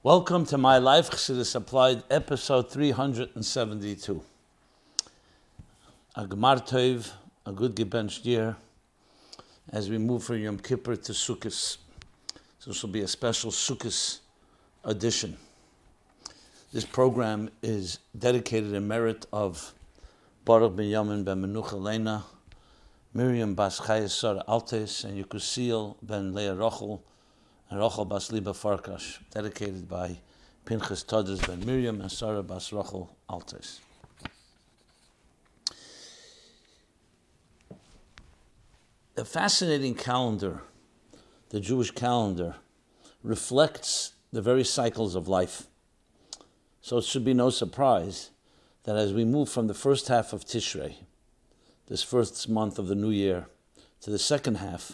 Welcome to My Life, Chassidus Applied, episode 372. A Gemar Tov, a good gebenched year, as we move from Yom Kippur to Sukkos. So this will be a special Sukkos edition. This program is dedicated in merit of Baruch ben Yamin ben Menucha Lena, Miriam bas Chayes Sarah Altes, and Yekusiel ben Leah Rochel, and Rochel bas Liba Farkash, dedicated by Pinchas Toders ben Miriam and Sarah bas Rochel Altes. The fascinating calendar, the Jewish calendar, reflects the very cycles of life. So it should be no surprise that as we move from the first half of Tishrei, this first month of the new year, to the second half,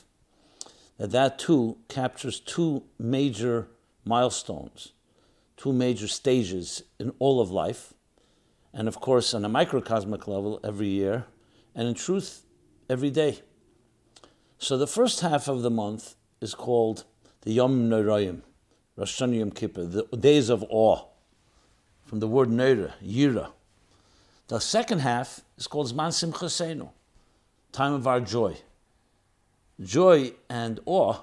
that too captures two major milestones, two major stages in all of life, and of course on a microcosmic level every year, and in truth every day. So the first half of the month is called the Yom Noraim, Rosh Hashanah Yom Kippur, the days of awe, from the word Neira, Yira. The second half is called Zman Simchosenu, time of our joy. Joy and awe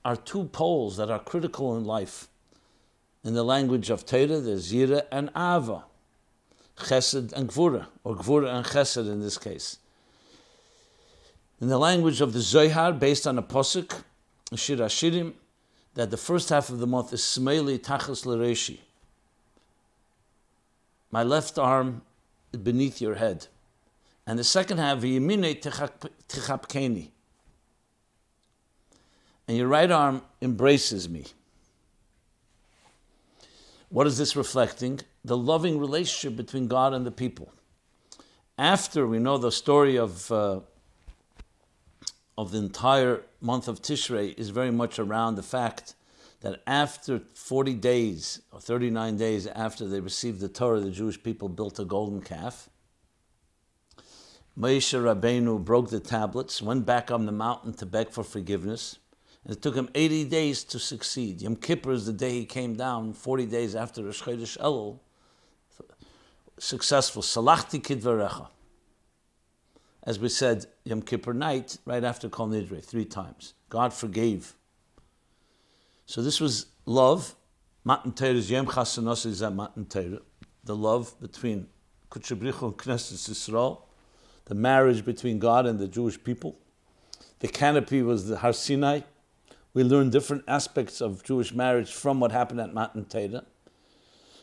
are two poles that are critical in life. In the language of Torah, there's Yira and Ava, Chesed and Gvura, or Gvura and Chesed in this case. In the language of the Zohar, based on a posuk, Shir HaShirim, that the first half of the month is Smeili Tachas L'Reshi. My left arm is beneath your head. And the second half, V'yimine Tichapkeni. And your right arm embraces me. What is this reflecting? The loving relationship between God and the people. After we know the story of the entire month of Tishrei is very much around the fact that after 40 days, or 39 days after they received the Torah, the Jewish people built a golden calf. Moshe Rabbeinu broke the tablets, went back on the mountain to beg for forgiveness. And it took him 80 days to succeed. Yom Kippur is the day he came down, 40 days after Rosh Chodesh Elul. Successful. Salachti kidvarecha. As we said, Yom Kippur night, right after Kol Nidre, 3 times. God forgave. So this was love. Matan Torah's Yom Chasanos is at Matan Torah. The love between Kudsha B'richu and Knesset Yisrael. The marriage between God and the Jewish people. The canopy was the Har Sinai. We learn different aspects of Jewish marriage from what happened at Matan Torah.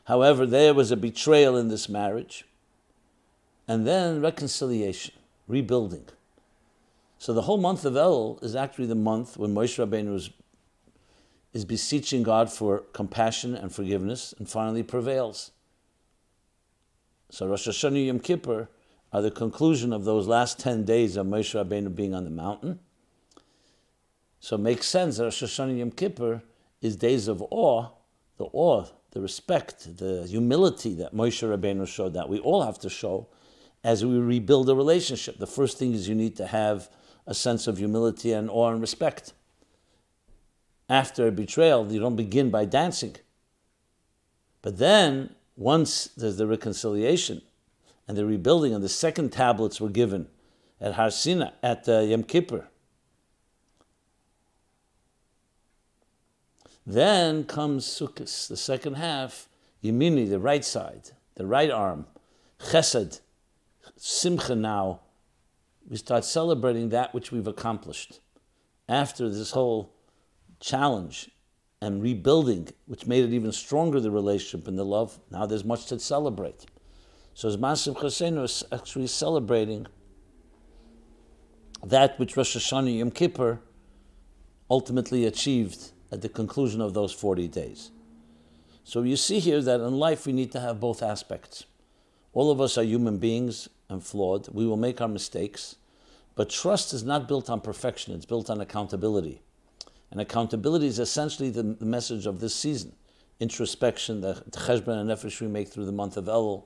However, there was a betrayal in this marriage. And then reconciliation, rebuilding. So the whole month of Elul is actually the month when Moshe Rabbeinu is beseeching God for compassion and forgiveness, and finally prevails. So Rosh Hashanah Yom Kippur are the conclusion of those last 10 days of Moshe Rabbeinu being on the mountain. So it makes sense that Rosh Hashanah Yom Kippur is days of awe, the respect, the humility that Moshe Rabbeinu showed, that we all have to show as we rebuild a relationship. The first thing is you need to have a sense of humility and awe and respect. After a betrayal, you don't begin by dancing. But then, once there's the reconciliation and the rebuilding, and the second tablets were given at Har Sinai, at Yom Kippur, then comes Sukkos, the second half, Yemini, the right side, the right arm, Chesed, Simcha now. We start celebrating that which we've accomplished. After this whole challenge and rebuilding, which made it even stronger, the relationship and the love, now there's much to celebrate. So as Simchos is actually celebrating that which Rosh Hashanah Yom Kippur ultimately achieved at the conclusion of those 40 days. So you see here that in life we need to have both aspects. All of us are human beings and flawed. We will make our mistakes. But trust is not built on perfection. It's built on accountability. And accountability is essentially the message of this season. Introspection, the cheshbon and nefesh we make through the month of Elul,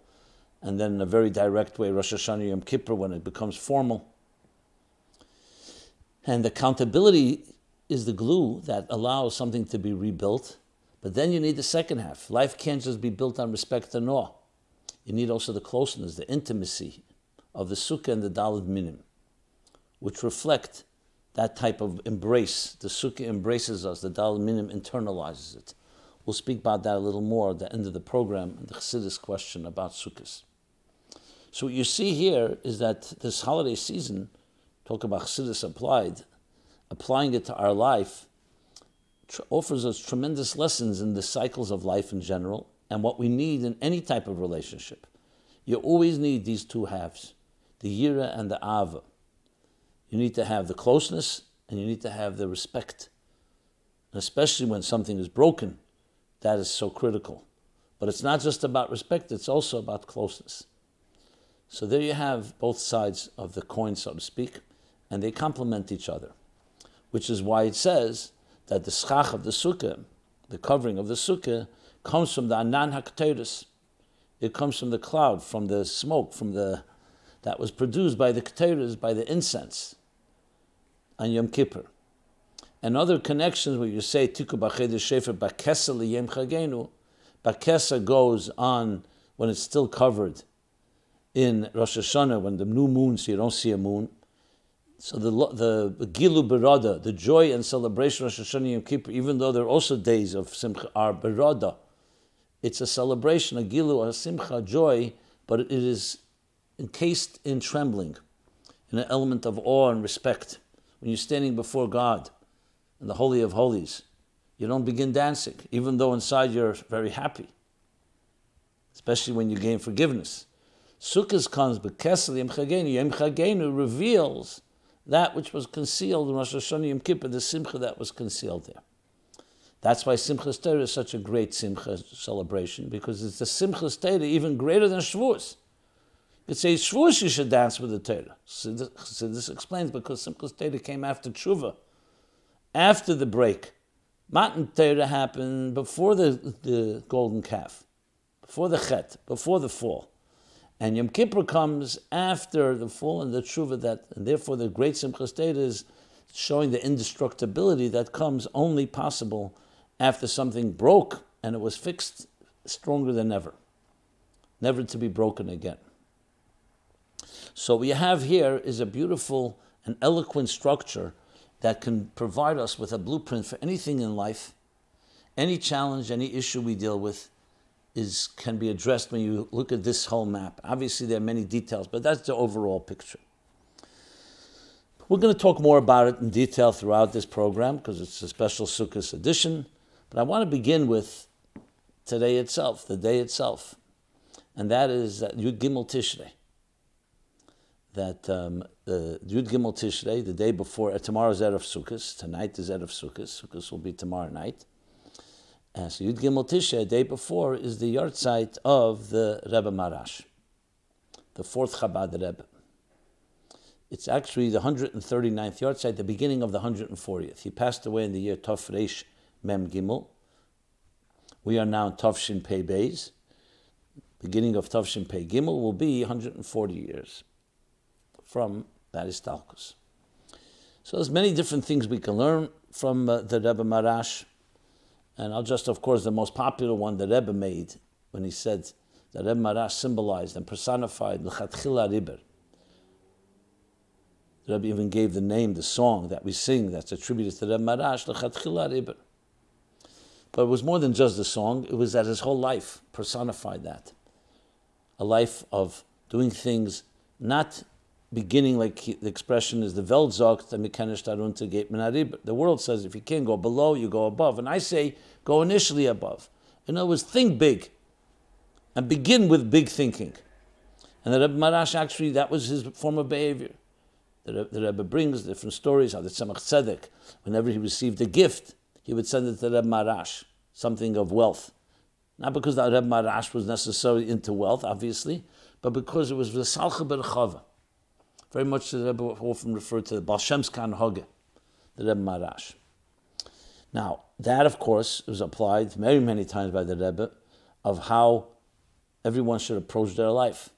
and then in a very direct way, Rosh Hashanah Yom Kippur, when it becomes formal. And accountability is the glue that allows something to be rebuilt, But then you need the second half. Life can't just be built on respect and awe. You need also the closeness, the intimacy of the Sukkah and the Daled Minim, which reflect that type of embrace. The Sukkah embraces us, the Daled Minim internalizes it. We'll speak about that a little more at the end of the program, the Chassidus question about Sukkos. So what you see here is that this holiday season, talk about Chassidus applying it to our life, offers us tremendous lessons in the cycles of life in general and what we need in any type of relationship. You always need these two halves, the yira and the ava. You need to have the closeness and you need to have the respect. And especially when something is broken, that is so critical. But it's not just about respect, it's also about closeness. So there you have both sides of the coin, so to speak, and they complement each other, which is why it says that the schach of the sukkah, the covering of the sukkah, comes from the anan hakteris. It comes from the cloud, from the smoke, that was produced by the keteris, by the incense on Yom Kippur. And other connections where you say tiku b'cheder shefer bakesa liyem chagenu, bakesa goes on when it's still covered in Rosh Hashanah, when the new moon, so you don't see a moon. So the Gilu Berada, the joy and celebration of Rosh Hashanah Yom Kippur, even though there are also days of Simcha, are Berada. It's a celebration, a Gilu, a Simcha, joy, but it is encased in trembling, in an element of awe and respect. When you're standing before God in the Holy of Holies, you don't begin dancing, even though inside you're very happy, especially when you gain forgiveness. Sukkot comes, B'kesel Yom Chagenu. Yom Chagenu reveals that which was concealed in Rosh Hashanah Yom Kippur, the Simcha that was concealed there. That's why Simchos Torah is such a great Simcha celebration, because it's the Simchos Torah even greater than Shavuos. You could say Shavuos you should dance with the Torah. So this explains because Simchos Torah came after Tshuva, after the break. Matan Torah happened before the golden calf, before the Chet, before the fall. And Yom Kippur comes after the fall and the tshuva, and therefore the great Simchos Torah is showing the indestructibility that comes only possible after something broke and it was fixed stronger than ever, never to be broken again. So what we have here is a beautiful and eloquent structure that can provide us with a blueprint for anything in life, any challenge, any issue we deal with, can be addressed when you look at this whole map. Obviously, there are many details, but that's the overall picture. We're going to talk more about it in detail throughout this program because it's a special Sukkos edition. But I want to begin with today itself, the day itself, and that is that Yud Gimmel Tishrei. That the Yud Gimmel Tishrei, the day before, tomorrow's Erev Sukkos, tonight is Erev Sukkos. Sukkos will be tomorrow night. So Yud Gimmel Tishrei, the day before, is the yahrzeit of the Rebbe Maharash, the fourth Chabad Rebbe. It's actually the 139th yahrzeit, the beginning of the 140th. He passed away in the year Tov Reish Mem Gimel. We are now in Tavshin Pei Beis. Beginning of Tavshin Pei Gimel will be 140 years from that Istalkus. So there's many different things we can learn from the Rebbe Maharash. And I'll just, of course, the most popular one the Rebbe made when he said that Rebbe Maharash symbolized and personified L'chatchila Riber. The Rebbe even gave the name, the song that we sing that's attributed to Rebbe Maharash, L'chatchila Riber. But it was more than just the song, it was that his whole life personified that. A life of doing things, not beginning like the expression is the Welt sagt, the world says if you can't go below, you go above. And I say, go initially above. In other words, think big and begin with big thinking. And the Rebbe Maharash actually, that was his form of behavior. The Rebbe brings different stories how the Tzemech Tzedek, whenever he received a gift, he would send it to the Rebbe Maharash, something of wealth. Not because the Rebbe Maharash was necessarily into wealth, obviously, but because it was the Salcha Berchava. Very much the Rebbe often referred to the Baal Shem's Kan Hoge, the Rebbe Maharash. Now, that of course was applied many, many times by the Rebbe of how everyone should approach their life.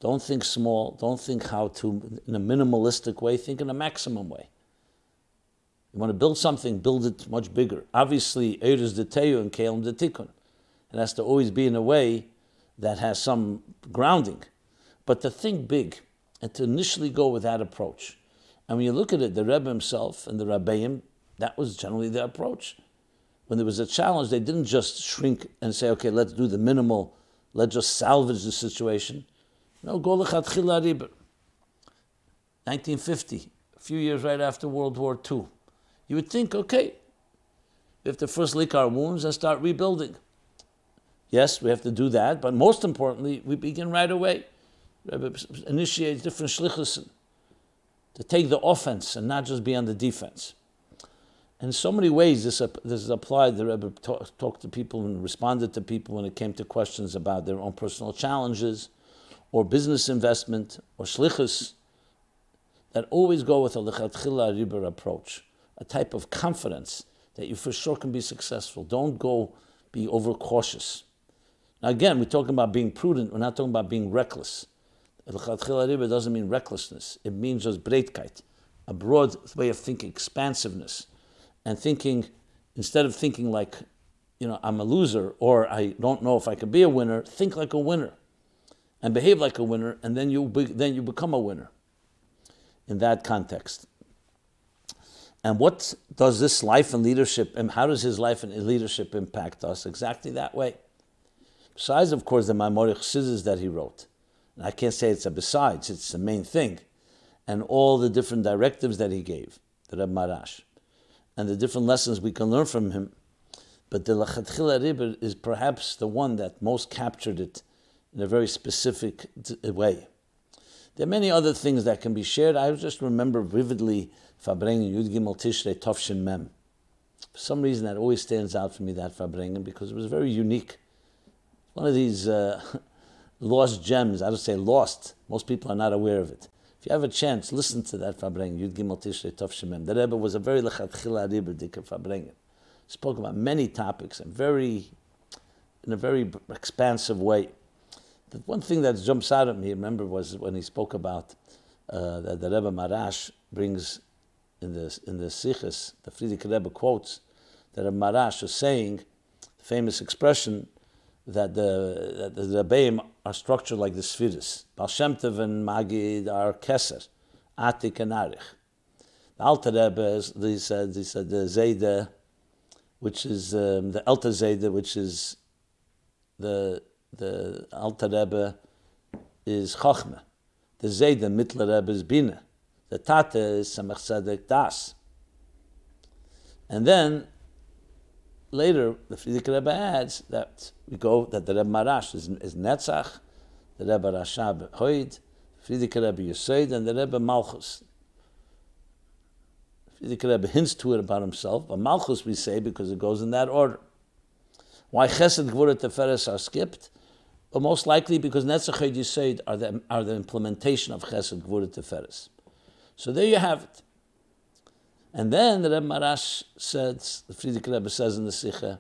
Don't think small, don't think how to, in a minimalistic way, think in a maximum way. You want to build something, build it much bigger. Obviously, Eirus de Teyu and Kelim de Tikkun. It has to always be in a way that has some grounding. But to think big and to initially go with that approach. And when you look at it, the Rebbe himself and the Rabbeim, that was generally their approach. When there was a challenge, they didn't just shrink and say, okay, let's do the minimal, let's just salvage the situation. No, go lechatchila riber. 1950, a few years right after World War II. You would think, okay, we have to first lick our wounds and start rebuilding. Yes, we have to do that, but most importantly, we begin right away. Rebbe initiates different shlichus to take the offense and not just be on the defense. In so many ways, this is applied. The Rebbe talked to people and responded to people when it came to questions about their own personal challenges, or business investment, or shlichus, that always go with a lechatchila riber approach, a type of confidence that you for sure can be successful. Don't go be overcautious. Now again, we're talking about being prudent. We're not talking about being reckless. Lechatchila riber doesn't mean recklessness. It means just breitkeit, a broad way of thinking, expansiveness, and thinking, instead of thinking like, I'm a loser or I don't know if I could be a winner, think like a winner and behave like a winner, and then you become a winner in that context. And what does this life and leadership, and how does his life and leadership impact us? Exactly that way. Besides, of course, the Maimonic Chassidus that he wrote. And I can't say it's a besides, it's the main thing. And all the different directives that he gave, the Rebbe Maharash, and the different lessons we can learn from him. But the lechatchila riber is perhaps the one that most captured it in a very specific way. There are many other things that can be shared. I just remember vividly Farbrengen, Yud Gimmel Tishrei Tovshin Mem. For some reason that always stands out for me, that Farbrengen, because it was very unique. One of these lost gems. I would say lost. Most people are not aware of it. If you have a chance, listen to that Farbrengen, Yud Gimmel Tishrei Tovshin Mem. The Rebbe was a very lechatchila riber dikar Farbrengen. Spoke about many topics in a very expansive way. The one thing that jumps out at me, remember, was when he spoke about that the Rebbe Maharash brings in the Sichos, the Frierdiker Rebbe quotes that Rebbe Maharash was saying, the famous expression that the Rebbeim are structured like the Sfiris. Baal Shem Tov and Magid are Keser, Atik and Arich. The Alter Rebbe, they said the Zayde, which is the Elta Zayde, which is the Alter Rebbe is Chochmah. The Zayde Mittler Rebbe is Bina. The Tate is Tzemech Tzedek daas. And then later the Frierdiker Rebbe adds that the Rebbe Maharash is Netzach, the Rebbe Rashab Hoid, Frierdiker Rebbe Yesod, and the Rebbe Malchus. Frierdiker Rebbe hints to it about himself, but Malchus we say because it goes in that order. Why Chesed, Gvura, Teferes are skipped? But most likely because Netzach Hoid Yesod are the implementation of Chesed, Gvura, Teferes. So there you have it. And then the Rebbe Maharash says, the Frierdiker Rebbe says in the Sikha,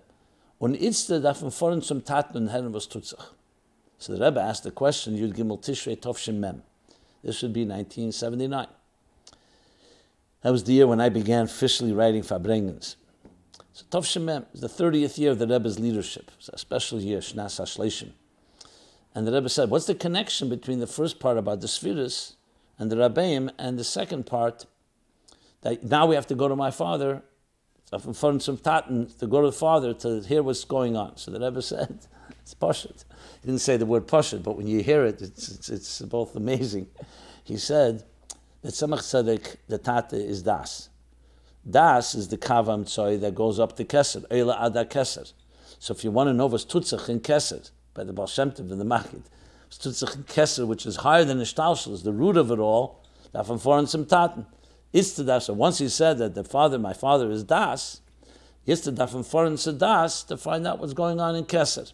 Und itzte davon vorn zum Taten und Herren was tutzach. So the Rebbe asked the question, Yud Gimmel Tishrei Tovshin Mem. This would be 1979. That was the year when I began officially writing Farbrengens. So Tovshin Mem is the 30th year of the Rebbe's leadership. It's a special year, Shnas HaShleishim. And the Rebbe said, what's the connection between the first part about the Sfiris and the Rabbeim, and the second part, that now we have to go to my father, to go to the father to hear what's going on. So the Rebbe said, it's Pashut. He didn't say the word Pashut, but when you hear it, it's both amazing. He said that Tzemech Tzedek, the Tate, is daas. Daas is the kavam tzoy that goes up to Keser, Eila Ada Keser. So if you want to know what's tutzach in Keser, by the Baal Shem Tov and the Machid, tutzach in Keser, which is higher than the Shtalshel, is the root of it all, davon foreign some taten. It's the das. So once he said that my father is das, it's the davon foreign some das to find out what's going on in Keser.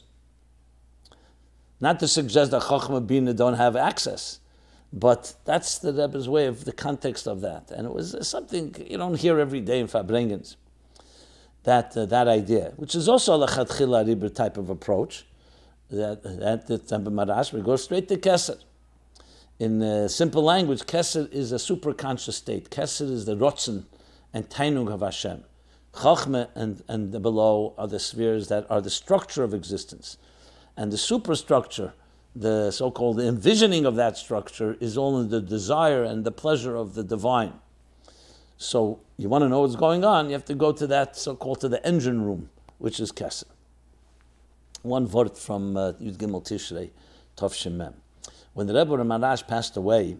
Not to suggest that Chochmah Bina don't have access, but that's the Rebbe's way of the context of that. And it was something you don't hear every day in Farbrengens, that idea, which is also a lechatchila riber type of approach, that the Rebbe Maharash, we go straight to Keser. In simple language, Keser is a superconscious state. Keser is the rotzen and Tainug of Hashem. Chachma and the below are the spheres that are the structure of existence. And the superstructure, the so-called envisioning of that structure, is only the desire and the pleasure of the divine. So you want to know what's going on, you have to go to that so-called to the engine room, which is Kesed. One word from Yud Gimmel Tishrei, Tov Shem Mem. When the Rebbe Maharash passed away,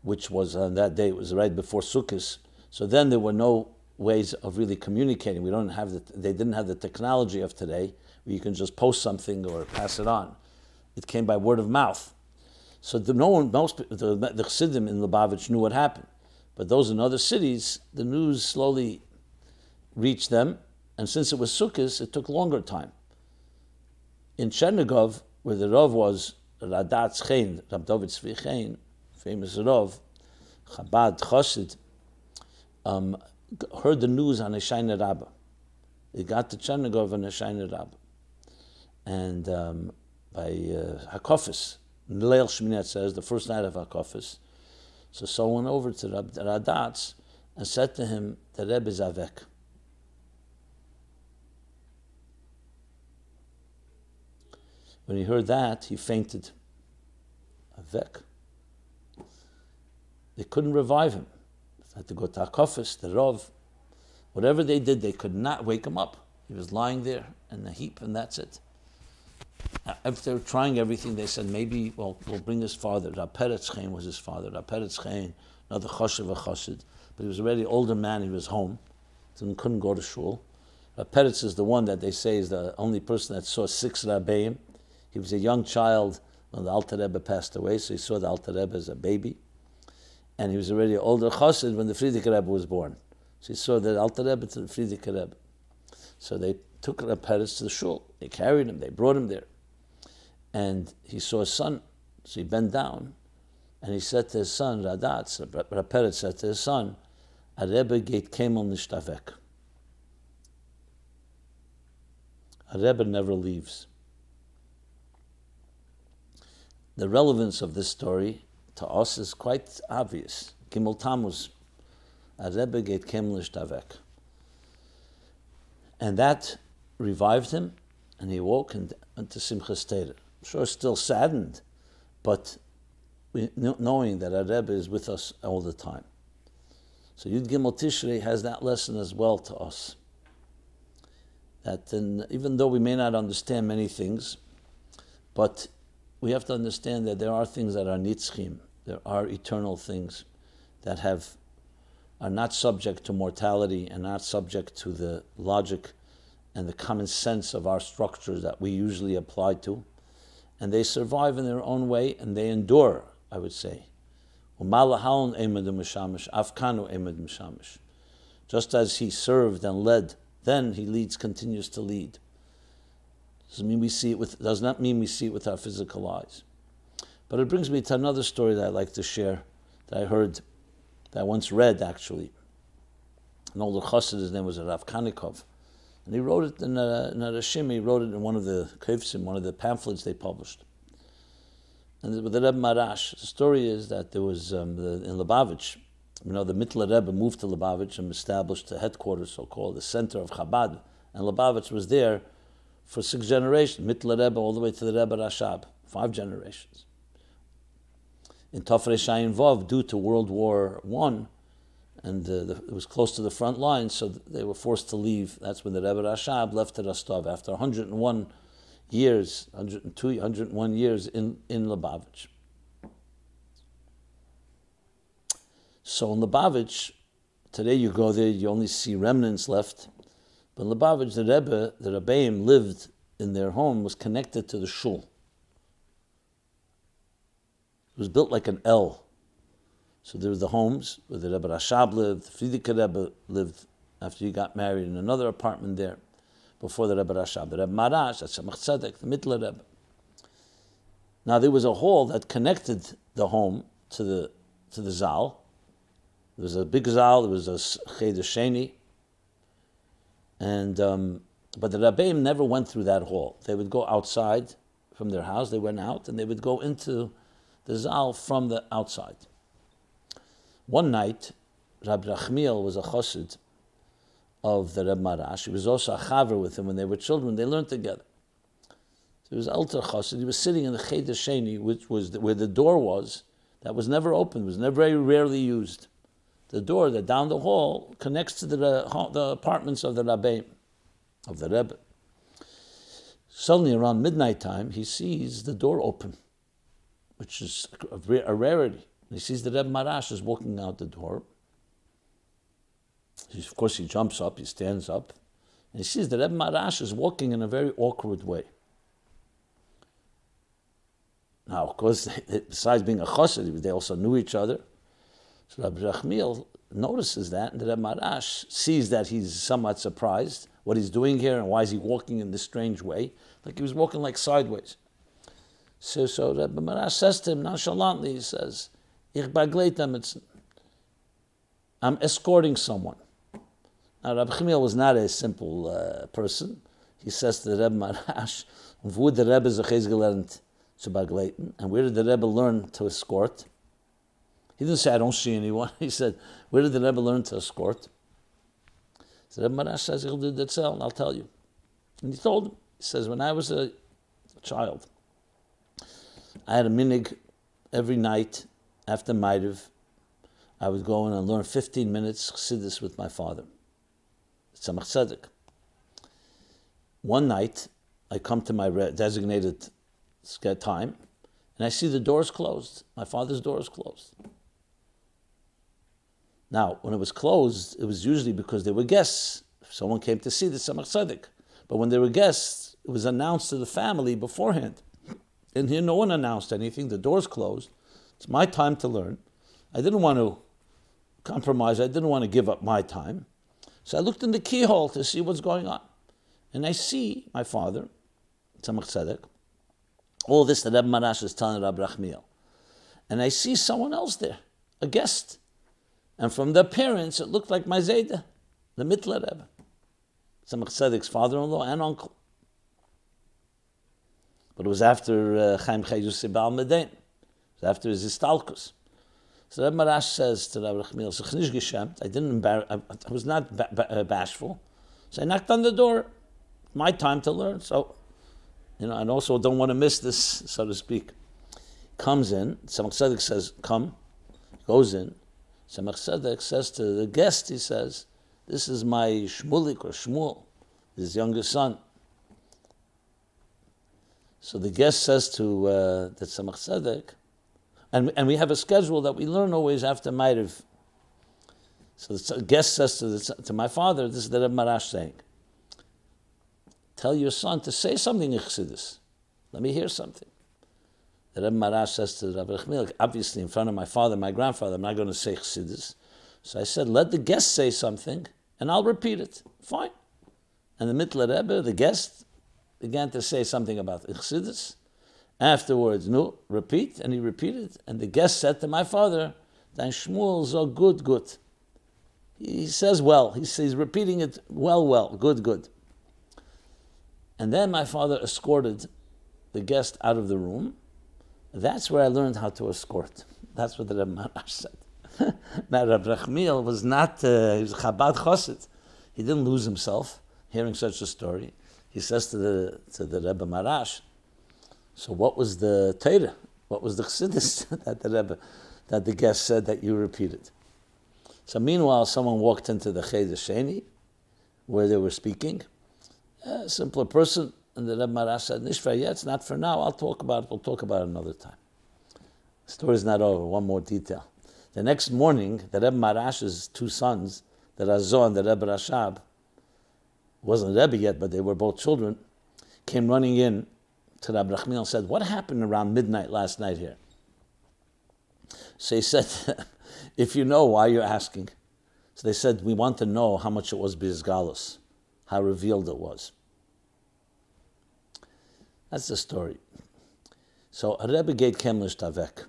which was on that day, it was right before Sukkos, so then there were no ways of really communicating. They didn't have the technology of today, where you can just post something or pass it on. It came by word of mouth. So the Chassidim in Lubavitch knew what happened. But those in other cities, the news slowly reached them, and since it was Sukkos, it took longer time. In Chernigov, where the Rav was, Radat Chen, Rab David Tzvi Chen, famous Rav, Chabad, Chassid, heard the news on a Shayna Rabbah. They got to Chernigov on a Shayna Rabbah. And by Hakofis, Leil Shminet says, the first night of Hakofis, so someone went over to Radatz and said to him, the Rebbe is Avek. When he heard that, he fainted. Avek. They couldn't revive him. They had to go to Hakofis, the Rav. Whatever they did, they could not wake him up. He was lying there in a heap, and that's it. After trying everything, they said, maybe, we'll bring his father. Rab Peretz Chaim was his father. Rab Peretz Chaim, another Choshev a Chassid. But he was already an older man, he was home, so he couldn't go to shul. Rab Peretz is the one that they say is the only person that saw 6 Rabbeim. He was a young child when the Alter Rebbe passed away, so he saw the Alter Rebbe as a baby. And he was already an older Chassid when the Frierdiker Rebbe was born. So he saw the Alter Rebbe to the Frierdiker Rebbe. So they took Rab Peretz to the shul. They carried him, they brought him there. And he saw his son, so he bent down, and he said to his son, Radatz, Rab Peretz said to his son, a Rebbe geht kemel nicht avek. A Rebbe never leaves. The relevance of this story to us is quite obvious. Gimmel Tammuz, a Rebbe geht kemel nicht avek. And that revived him, and he woke and went to Simchos Beis. Sure, still saddened, but knowing that our Rebbe is with us all the time. So Yud Gimmel Tishrei has that lesson as well to us. That even though we may not understand many things, but we have to understand that there are things that are nitzchim, there are eternal things that are not subject to mortality and not subject to the logic and the common sense of our structures that we usually apply to. And they survive in their own way, and they endure, I would say. Just as he served and led, then he continues to lead. Does not mean we see it with our physical eyes. But it brings me to another story that I'd like to share, that I heard, that I once read actually. An older chassid, his name was Rav Kanikov. And he wrote it in a Rashim, he wrote it in one of the kevsim, one of the pamphlets they published. And with the Rebbe Maharash, the story is that there was, in Lubavitch, the Mittler Rebbe moved to Lubavitch and established the headquarters, so-called the center of Chabad. And Lubavitch was there for 6 generations, Mittler Rebbe all the way to the Rebbe Rashab, 5 generations. In Tafrei Shayin Vav, due to World War I, and it was close to the front line, so they were forced to leave. That's when the Rebbe Rashab left to Rostov after 101 years, 101 years in Lubavitch. So in Lubavitch, today you go there, you only see remnants left. But in Lubavitch, the Rebbeim lived in their home, was connected to the shul. It was built like an L. So there were the homes where the Rebbe Rashab lived, the Frierdiker Rebbe lived after he got married in another apartment there, before the Rebbe Rashab. The Rebbe Maharash, that's Tzemech Tzedek, the Mittler Rebbe. Now there was a hall that connected the home to the Zal. There was a big Zal, there was a Cheder Sheni, and but the Rebbeim never went through that hall. They would go outside from their house, they went out, and they would go into the Zal from the outside. One night, Rabbi Rachmiel was a chassid of the Rebbe Maharash. He was also a chaver with him when they were children. They learned together. So he was alter chassid. He was sitting in the Cheder Sheni, which was where the door was. That was never open. Was never very rarely used. The door that down the hall connects to the apartments of the Rabbeim, of the Rebbe. Suddenly, around midnight time, he sees the door open, which is a rarity. He sees the Rebbe Maharash is walking out the door. Of course, he jumps up, he stands up, and he sees the Rebbe Maharash is walking in a very awkward way. Now, of course, besides being a chassid, they also knew each other. So Rabbi Rachmiel notices that, and the Rebbe Maharash sees that he's somewhat surprised what he's doing here and why is he walking in this strange way, like he was walking like sideways. So Rebbe Maharash says to him nonchalantly, he says, Ich baglete mit, I'm escorting someone. Now Rabbi Rachmiel was not a simple person. He says to the Rebbe Maharash, wo der Rebbe sich gelernt zu begleiten, and where did the Rebbe learn to escort? He didn't say, I don't see anyone. He said, where did the Rebbe learn to escort? So the Rebbe Maharash says, I'll do that, I'll tell you. And he told him, he says, when I was a child, I had a minig every night after Ma'ariv. I would go in and learn 15 minutes Chassidus with my father, Tzemech Tzedek. One night, I come to my designated time, and I see the doors closed. My father's door is closed. Now, when it was closed, it was usually because there were guests. Someone came to see the Tzemech Tzedek. But when there were guests, it was announced to the family beforehand. And here no one announced anything. The door's closed. It's my time to learn. I didn't want to compromise. I didn't want to give up my time. So I looked in the keyhole to see what's going on. And I see my father, Tzemech Tzedek. All this the Rebbe Maharash is telling Rabbi Rachmiel. And I see someone else there, a guest. And from the appearance, it looked like my Zayda, the Mittler Rebbe, Tzemech Tzedek's father-in-law and uncle. But it was after Chaim Chayus Baal Medain. It was after his Istalkus. So Rebbe Maharash says to Rabbi Rachmiel, I was not bashful. So I knocked on the door. My time to learn. So, and also don't want to miss this, so to speak. Comes in. Tzemech Tzedek says, come. Goes in. Tzemech Tzedek says to the guest, he says, this is my Shmulik or Shmuel, his youngest son. So the guest says to the Tzemech Tzedek, and we have a schedule that we learn always after Ma'ariv. So the guest says to my father, this is the Rebbe Maharash saying, tell your son to say something in Chassidus. Let me hear something. The Rebbe Maharash says to Rabbi Rachmiel, obviously in front of my father, my grandfather, I'm not going to say Chassidus. So I said, let the guest say something, and I'll repeat it. Fine. And the Mittler Rebbe, the guest, began to say something about Chassidus. Afterwards, no, repeat, and he repeated. And the guest said to my father, Dein Shmuel so good. He says well. He's repeating it well, good. And then my father escorted the guest out of the room. That's where I learned how to escort. That's what the Rebbe Maharash said. Now, Rabbi Rachmiel was not, he was a Chabad Chassid. He didn't lose himself hearing such a story. He says to the Rebbe Maharash, so what was the Torah? What was the Chassidus that the guest said that you repeated? So meanwhile, someone walked into the Cheder Sheni, where they were speaking. A simpler person, and the Rebbe Maharash said, Nishva, yeah, it's not for now, I'll talk about it, we'll talk about it another time. The story's not over, one more detail. The next morning, the Rebbe Maharash's two sons, the Razo and the Rebbe Rashab, wasn't Rebbe yet, but they were both children, came running in to Rabbi Rachmiel and said, what happened around midnight last night here? So he said, if you know, why you're asking? So they said, we want to know how much it was Bizgalus, how revealed it was. That's the story. So a Rebbe gate kemlish tavek.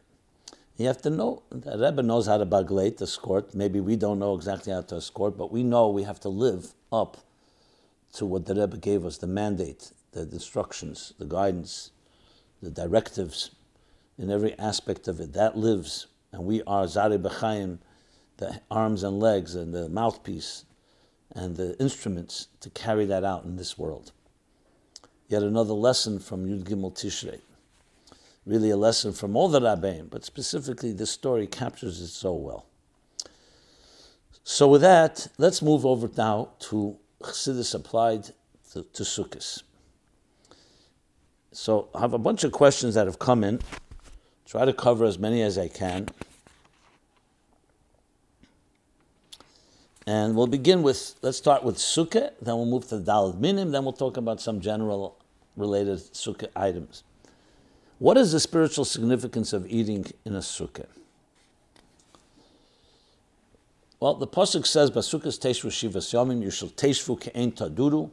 You have to know, the Rebbe knows how to baglate, escort. Maybe we don't know exactly how to escort, but we know we have to live up to what the Rebbe gave us, the mandate, the instructions, the guidance, the directives, in every aspect of it. That lives, and we are Zari B'chaim the arms and legs and the mouthpiece and the instruments to carry that out in this world. Yet another lesson from Yud Gimmel Tishrei. Really a lesson from all the Rabbeim, but specifically this story captures it so well. So with that, let's move over now to Chassidus applied to Sukkos. So I have a bunch of questions that have come in. Try to cover as many as I can. And we'll begin with, let's start with Sukkah, then we'll move to the Daled Minim, then we'll talk about some general related Sukkah items. What is the spiritual significance of eating in a Sukkah? Well, the Pasuk says, Basukkos teishvu shivas yomim, you shall teishvu ke'ein taduru,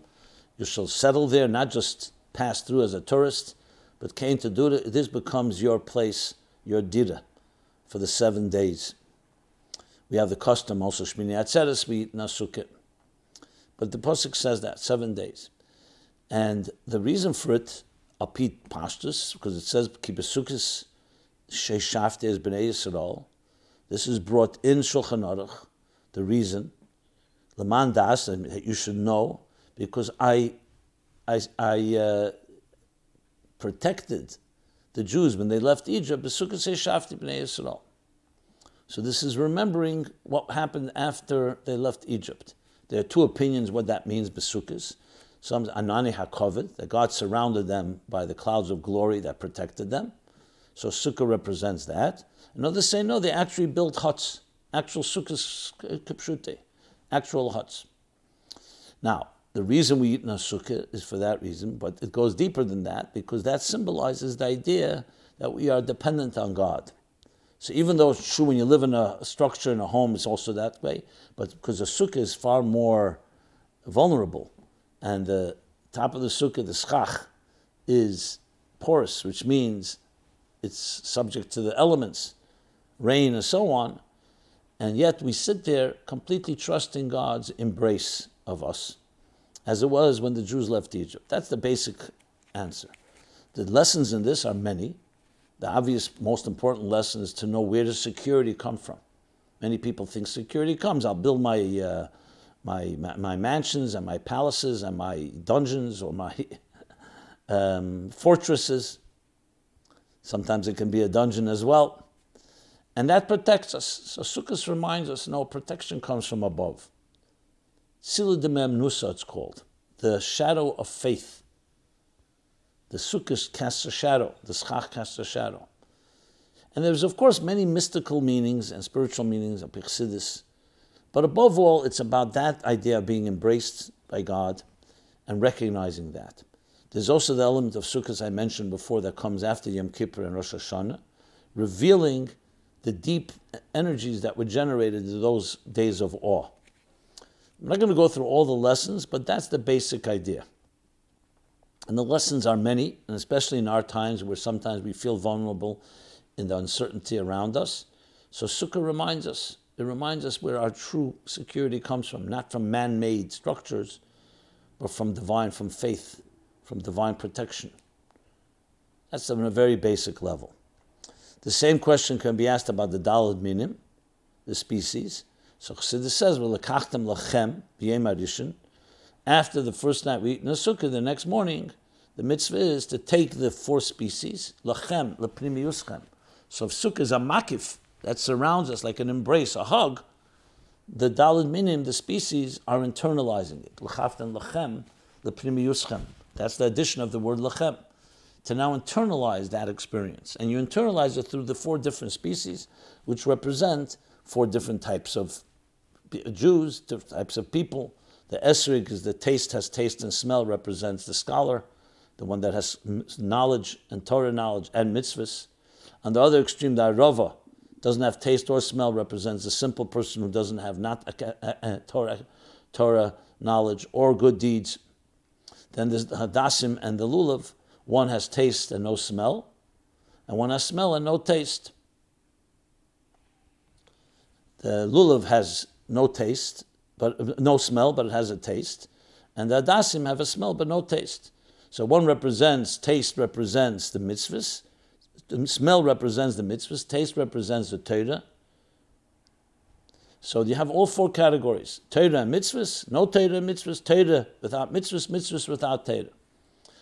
you shall settle there, not just pass through as a tourist, but ke'ein taduru, this becomes your place, your dira, for the 7 days. We have the custom also, Shmini Atzeres, we eat in a Sukkah. But the Pasuk says that, 7 days. And the reason for it, Apit Pashtus, because it says, Ki Besukkos sheishafte es b'nei Yisrael. This is brought in Shulchan Aruch, the reason, Leman daas, that you should know, because I protected the Jews when they left Egypt, Besukkos sheishafte b'nei Yisrael. So this is remembering what happened after they left Egypt. There are two opinions what that means, Besukkos. Some Anani HaKoved, that God surrounded them by the clouds of glory that protected them. So Sukkah represents that. And others say, no, they actually built huts, actual Sukkahs Kipshute, actual huts. Now, the reason we eat in a Sukkah is for that reason, but it goes deeper than that, because that symbolizes the idea that we are dependent on God. So even though it's true when you live in a structure, in a home, it's also that way, but because a Sukkah is far more vulnerable, and the top of the Sukkah, the schach, is porous, which means it's subject to the elements, rain and so on, and yet we sit there completely trusting God's embrace of us, as it was when the Jews left Egypt. That's the basic answer. The lessons in this are many. The obvious, most important lesson is to know where does security come from. Many people think security comes, I'll build my mansions and my palaces and my dungeons or my fortresses. Sometimes it can be a dungeon as well. And that protects us. So Sukkos reminds us, no, protection comes from above. Sila Demem Nusa, it's called. The shadow of faith. The Sukkos casts a shadow. The Schach casts a shadow. And there's, of course, many mystical meanings and spiritual meanings of Chassidus. But above all, it's about that idea of being embraced by God and recognizing that. There's also the element of Sukkos I mentioned before that comes after Yom Kippur and Rosh Hashanah, revealing the deep energies that were generated in those days of awe. I'm not going to go through all the lessons, but that's the basic idea. And the lessons are many, and especially in our times where sometimes we feel vulnerable in the uncertainty around us. So Sukkah reminds us. It reminds us where our true security comes from, not from man-made structures, but from divine, from faith, from divine protection. That's on a very basic level. The same question can be asked about the Daled Minim, the species. So Chassidus says, "V'lekachtem lachem b'yem harishon." After the first night we eat in a sukkah, the next morning, the mitzvah is to take the 4 species, lachem, lepnimiuschem. So if sukkah is a makif that surrounds us like an embrace, a hug, the Daled Minim, the species, are internalizing it. L'chaftem lachem, lepnimiuschem. That's the addition of the word lachem, to now internalize that experience. And you internalize it through the 4 different species, which represent 4 different types of Jews, different types of people. The Esrog is the taste, has taste and smell, represents the scholar, the one that has knowledge and Torah knowledge and mitzvahs. On the other extreme, the Arava doesn't have taste or smell, represents the simple person who doesn't have not Torah knowledge or good deeds. Then there's the Hadasim and the Lulav. One has taste and no smell, and one has smell and no taste. The Lulav has no taste, but no smell, but it has a taste. And the Hadasim have a smell, but no taste. So one represents, taste represents the mitzvahs, the smell represents the mitzvahs, taste represents the Torah, So you have all four categories. Torah and mitzvahs, no Torah and mitzvahs, Torah without mitzvahs, mitzvahs without Torah.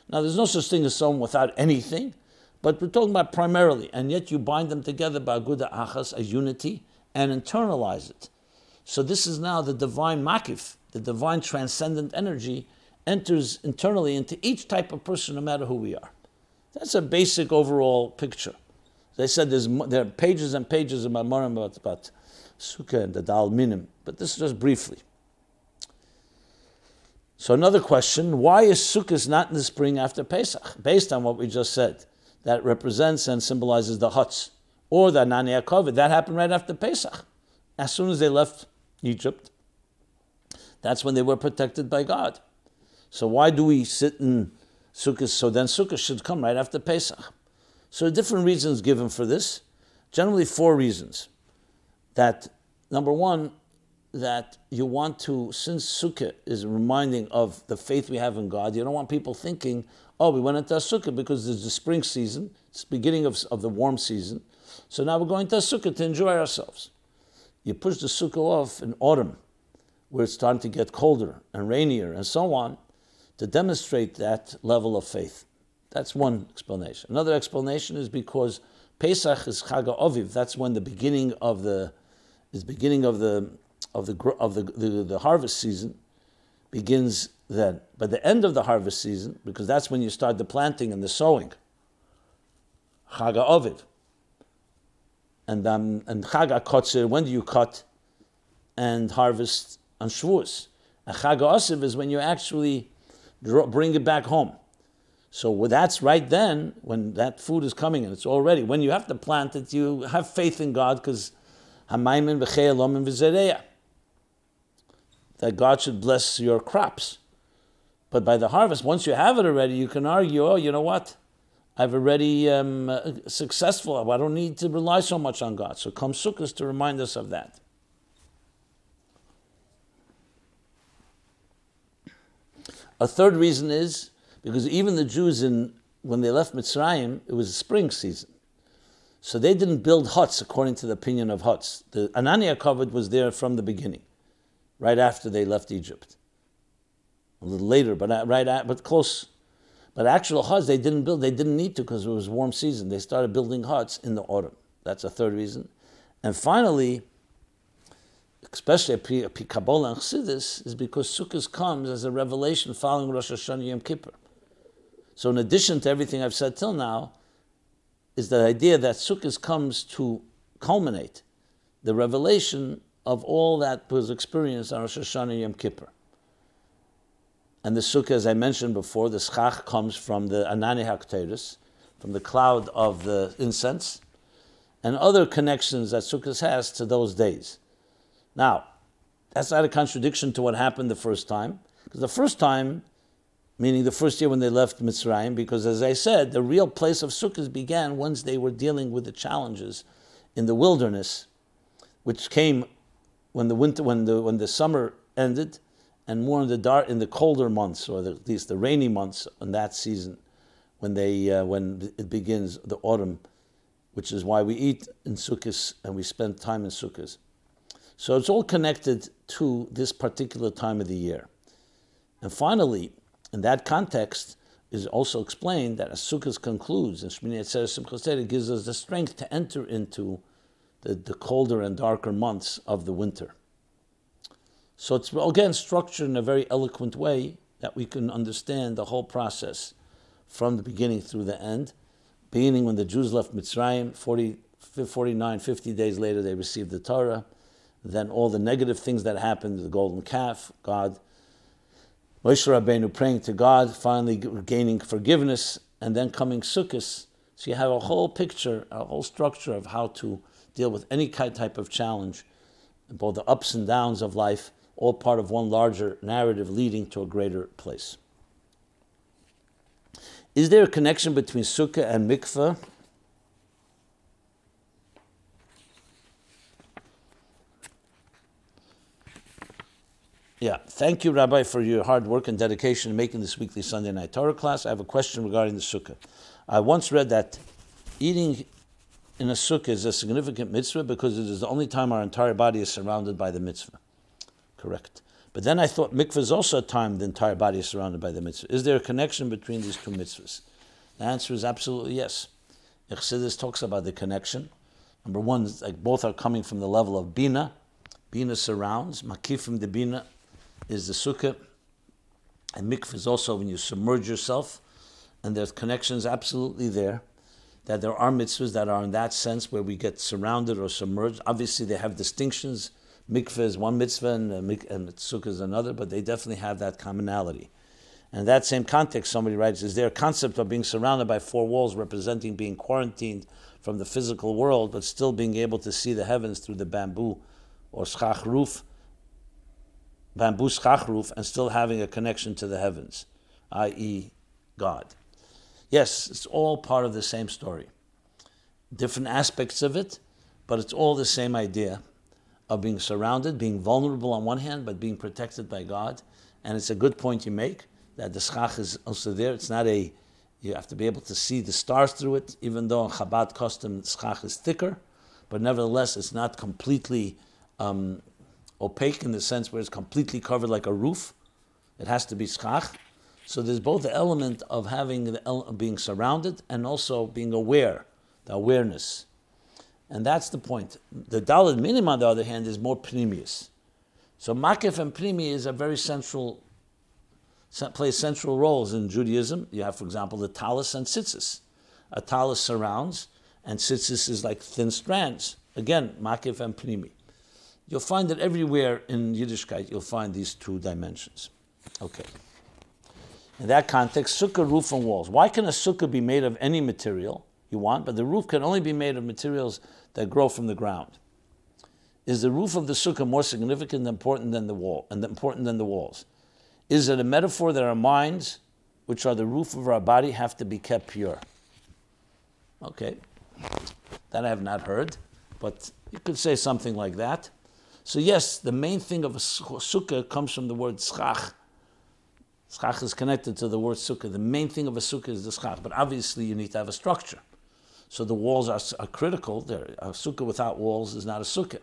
Now there's no such thing as someone without anything, but we're talking about primarily, and yet you bind them together by aguda achas, a unity, and internalize it. So this is now the divine makif, the divine transcendent energy enters internally into each type of person, no matter who we are. That's a basic overall picture. They said there are pages and pages of Mamorim about Sukkah and the Dal Minim, but this is just briefly. So another question, why is Sukkah not in the spring after Pesach? Based on what we just said, that represents and symbolizes the huts, or the Anani HaKavod, that happened right after Pesach. As soon as they left Egypt, that's when they were protected by God. So why do we sit in Sukkah? So then Sukkah should come right after Pesach. So different reasons given for this. Generally 4 reasons. That, number one, that you want to, since Sukkah is reminding of the faith we have in God, you don't want people thinking, oh, we went into a Sukkah because it's the spring season, it's the beginning of the warm season, so now we're going to a Sukkah to enjoy ourselves. You push the Sukkah off in autumn, where it's starting to get colder and rainier and so on, to demonstrate that level of faith. That's one explanation. Another explanation is because Pesach is Chag HaAviv. That's when the beginning of the harvest season begins then. But the end of the harvest season, because that's when you start the planting and the sowing, Chag HaAviv. And Chag HaKotzer, when do you cut and harvest on Shavuos? And Chag HaAsiv is when you actually bring it back home. So that's right then, when that food is coming and it's all ready. When you have to plant it, you have faith in God, because Hamaymin v'chei alomin v'zereya, that God should bless your crops. But by the harvest, once you have it already, you can argue, oh, you know what? I've already successful. I don't need to rely so much on God. So come Sukkos to remind us of that. A third reason is because even the Jews, when they left Mitzrayim, it was a spring season. So they didn't build huts according to the opinion of huts. The Anani HaKavod was there from the beginning, right after they left Egypt. A little later, but close. But actual huts they didn't build. They didn't need to, because it was warm season. They started building huts in the autumn. That's a third reason. And finally, especially a Kabbalah and Chassidus, is because Sukkot comes as a revelation following Rosh Hashanah Yom Kippur. So in addition to everything I've said till now, is the idea that Sukkot comes to culminate the revelation of all that was experienced on Rosh Hashanah Yom Kippur. And the Sukkah, as I mentioned before, the schach comes from the Anani HaKteris, from the cloud of the incense, and other connections that Sukkot has to those days. Now, that's not a contradiction to what happened the first time, because the first time, meaning the first year when they left Mitzrayim, because as I said, the real place of Sukkot began once they were dealing with the challenges in the wilderness, which came when the summer ended, and more in the colder months, or at least the rainy months in that season, when it begins the autumn, which is why we eat in Sukkot and we spend time in Sukkot. So it's all connected to this particular time of the year. And finally, in that context, is also explained that as Sukkot concludes, and Shmini Atzeres Simchos Beis Hashoeiva gives us the strength to enter into the colder and darker months of the winter. So it's again structured in a very eloquent way that we can understand the whole process from the beginning through the end. Beginning when the Jews left Mitzrayim, 50 days later they received the Torah. Then all the negative things that happened, the golden calf, God, Moshe Rabbeinu praying to God, finally gaining forgiveness, and then coming Sukkos. So you have a whole picture, a whole structure of how to deal with any type of challenge, both the ups and downs of life, all part of one larger narrative leading to a greater place. Is there a connection between Sukkah and mikveh? Yeah, thank you, Rabbi, for your hard work and dedication in making this weekly Sunday night Torah class. I have a question regarding the Sukkah. I once read that eating in a sukkah is a significant mitzvah because it is the only time our entire body is surrounded by the mitzvah. Correct. But then I thought mikveh is also a time the entire body is surrounded by the mitzvah. Is there a connection between these two mitzvahs? The answer is absolutely yes. Chassidus talks about the connection. Number one, like both are coming from the level of bina. Bina surrounds. Makifim de bina is the sukkah. And mikveh is also when you submerge yourself. And there's connections absolutely there. That there are mitzvahs that are in that sense where we get surrounded or submerged. Obviously they have distinctions. Mikveh is one mitzvah and sukkah is another, but they definitely have that commonality. And in that same context, somebody writes, is there a concept of being surrounded by four walls representing being quarantined from the physical world, but still being able to see the heavens through the bamboo or schach roof, bamboo schach roof, and still having a connection to the heavens, i.e. God? Yes, it's all part of the same story. Different aspects of it, but it's all the same idea of being surrounded, being vulnerable on one hand, but being protected by God. And it's a good point you make, that the schach is also there. It's not you have to be able to see the stars through it, even though in Chabad custom, the schach is thicker, but nevertheless, it's not completely opaque in the sense where it's completely covered like a roof. It has to be schach. So there's both the element of being surrounded and also being aware, the awareness. And that's the point. The Daled Minim, on the other hand, is more pnimius. So makif and pnimi is a very plays central roles in Judaism. You have, for example, the talis and tzitzis. A talis surrounds, and tzitzis is like thin strands. Again, makif and pnimi. You'll find that everywhere in Yiddishkeit, you'll find these two dimensions. Okay. In that context, sukkah, roof, and walls. Why can a sukkah be made of any material you want, but the roof can only be made of materials that grow from the ground? Is the roof of the sukkah more significant and important than the walls? Is it a metaphor that our minds, which are the roof of our body, have to be kept pure? Okay, that I have not heard, but you could say something like that. So yes, the main thing of a sukkah comes from the word schach. Schach is connected to the word sukkah. The main thing of a sukkah is the schach, but obviously you need to have a structure. So the walls are critical. A sukkah without walls is not a sukkah.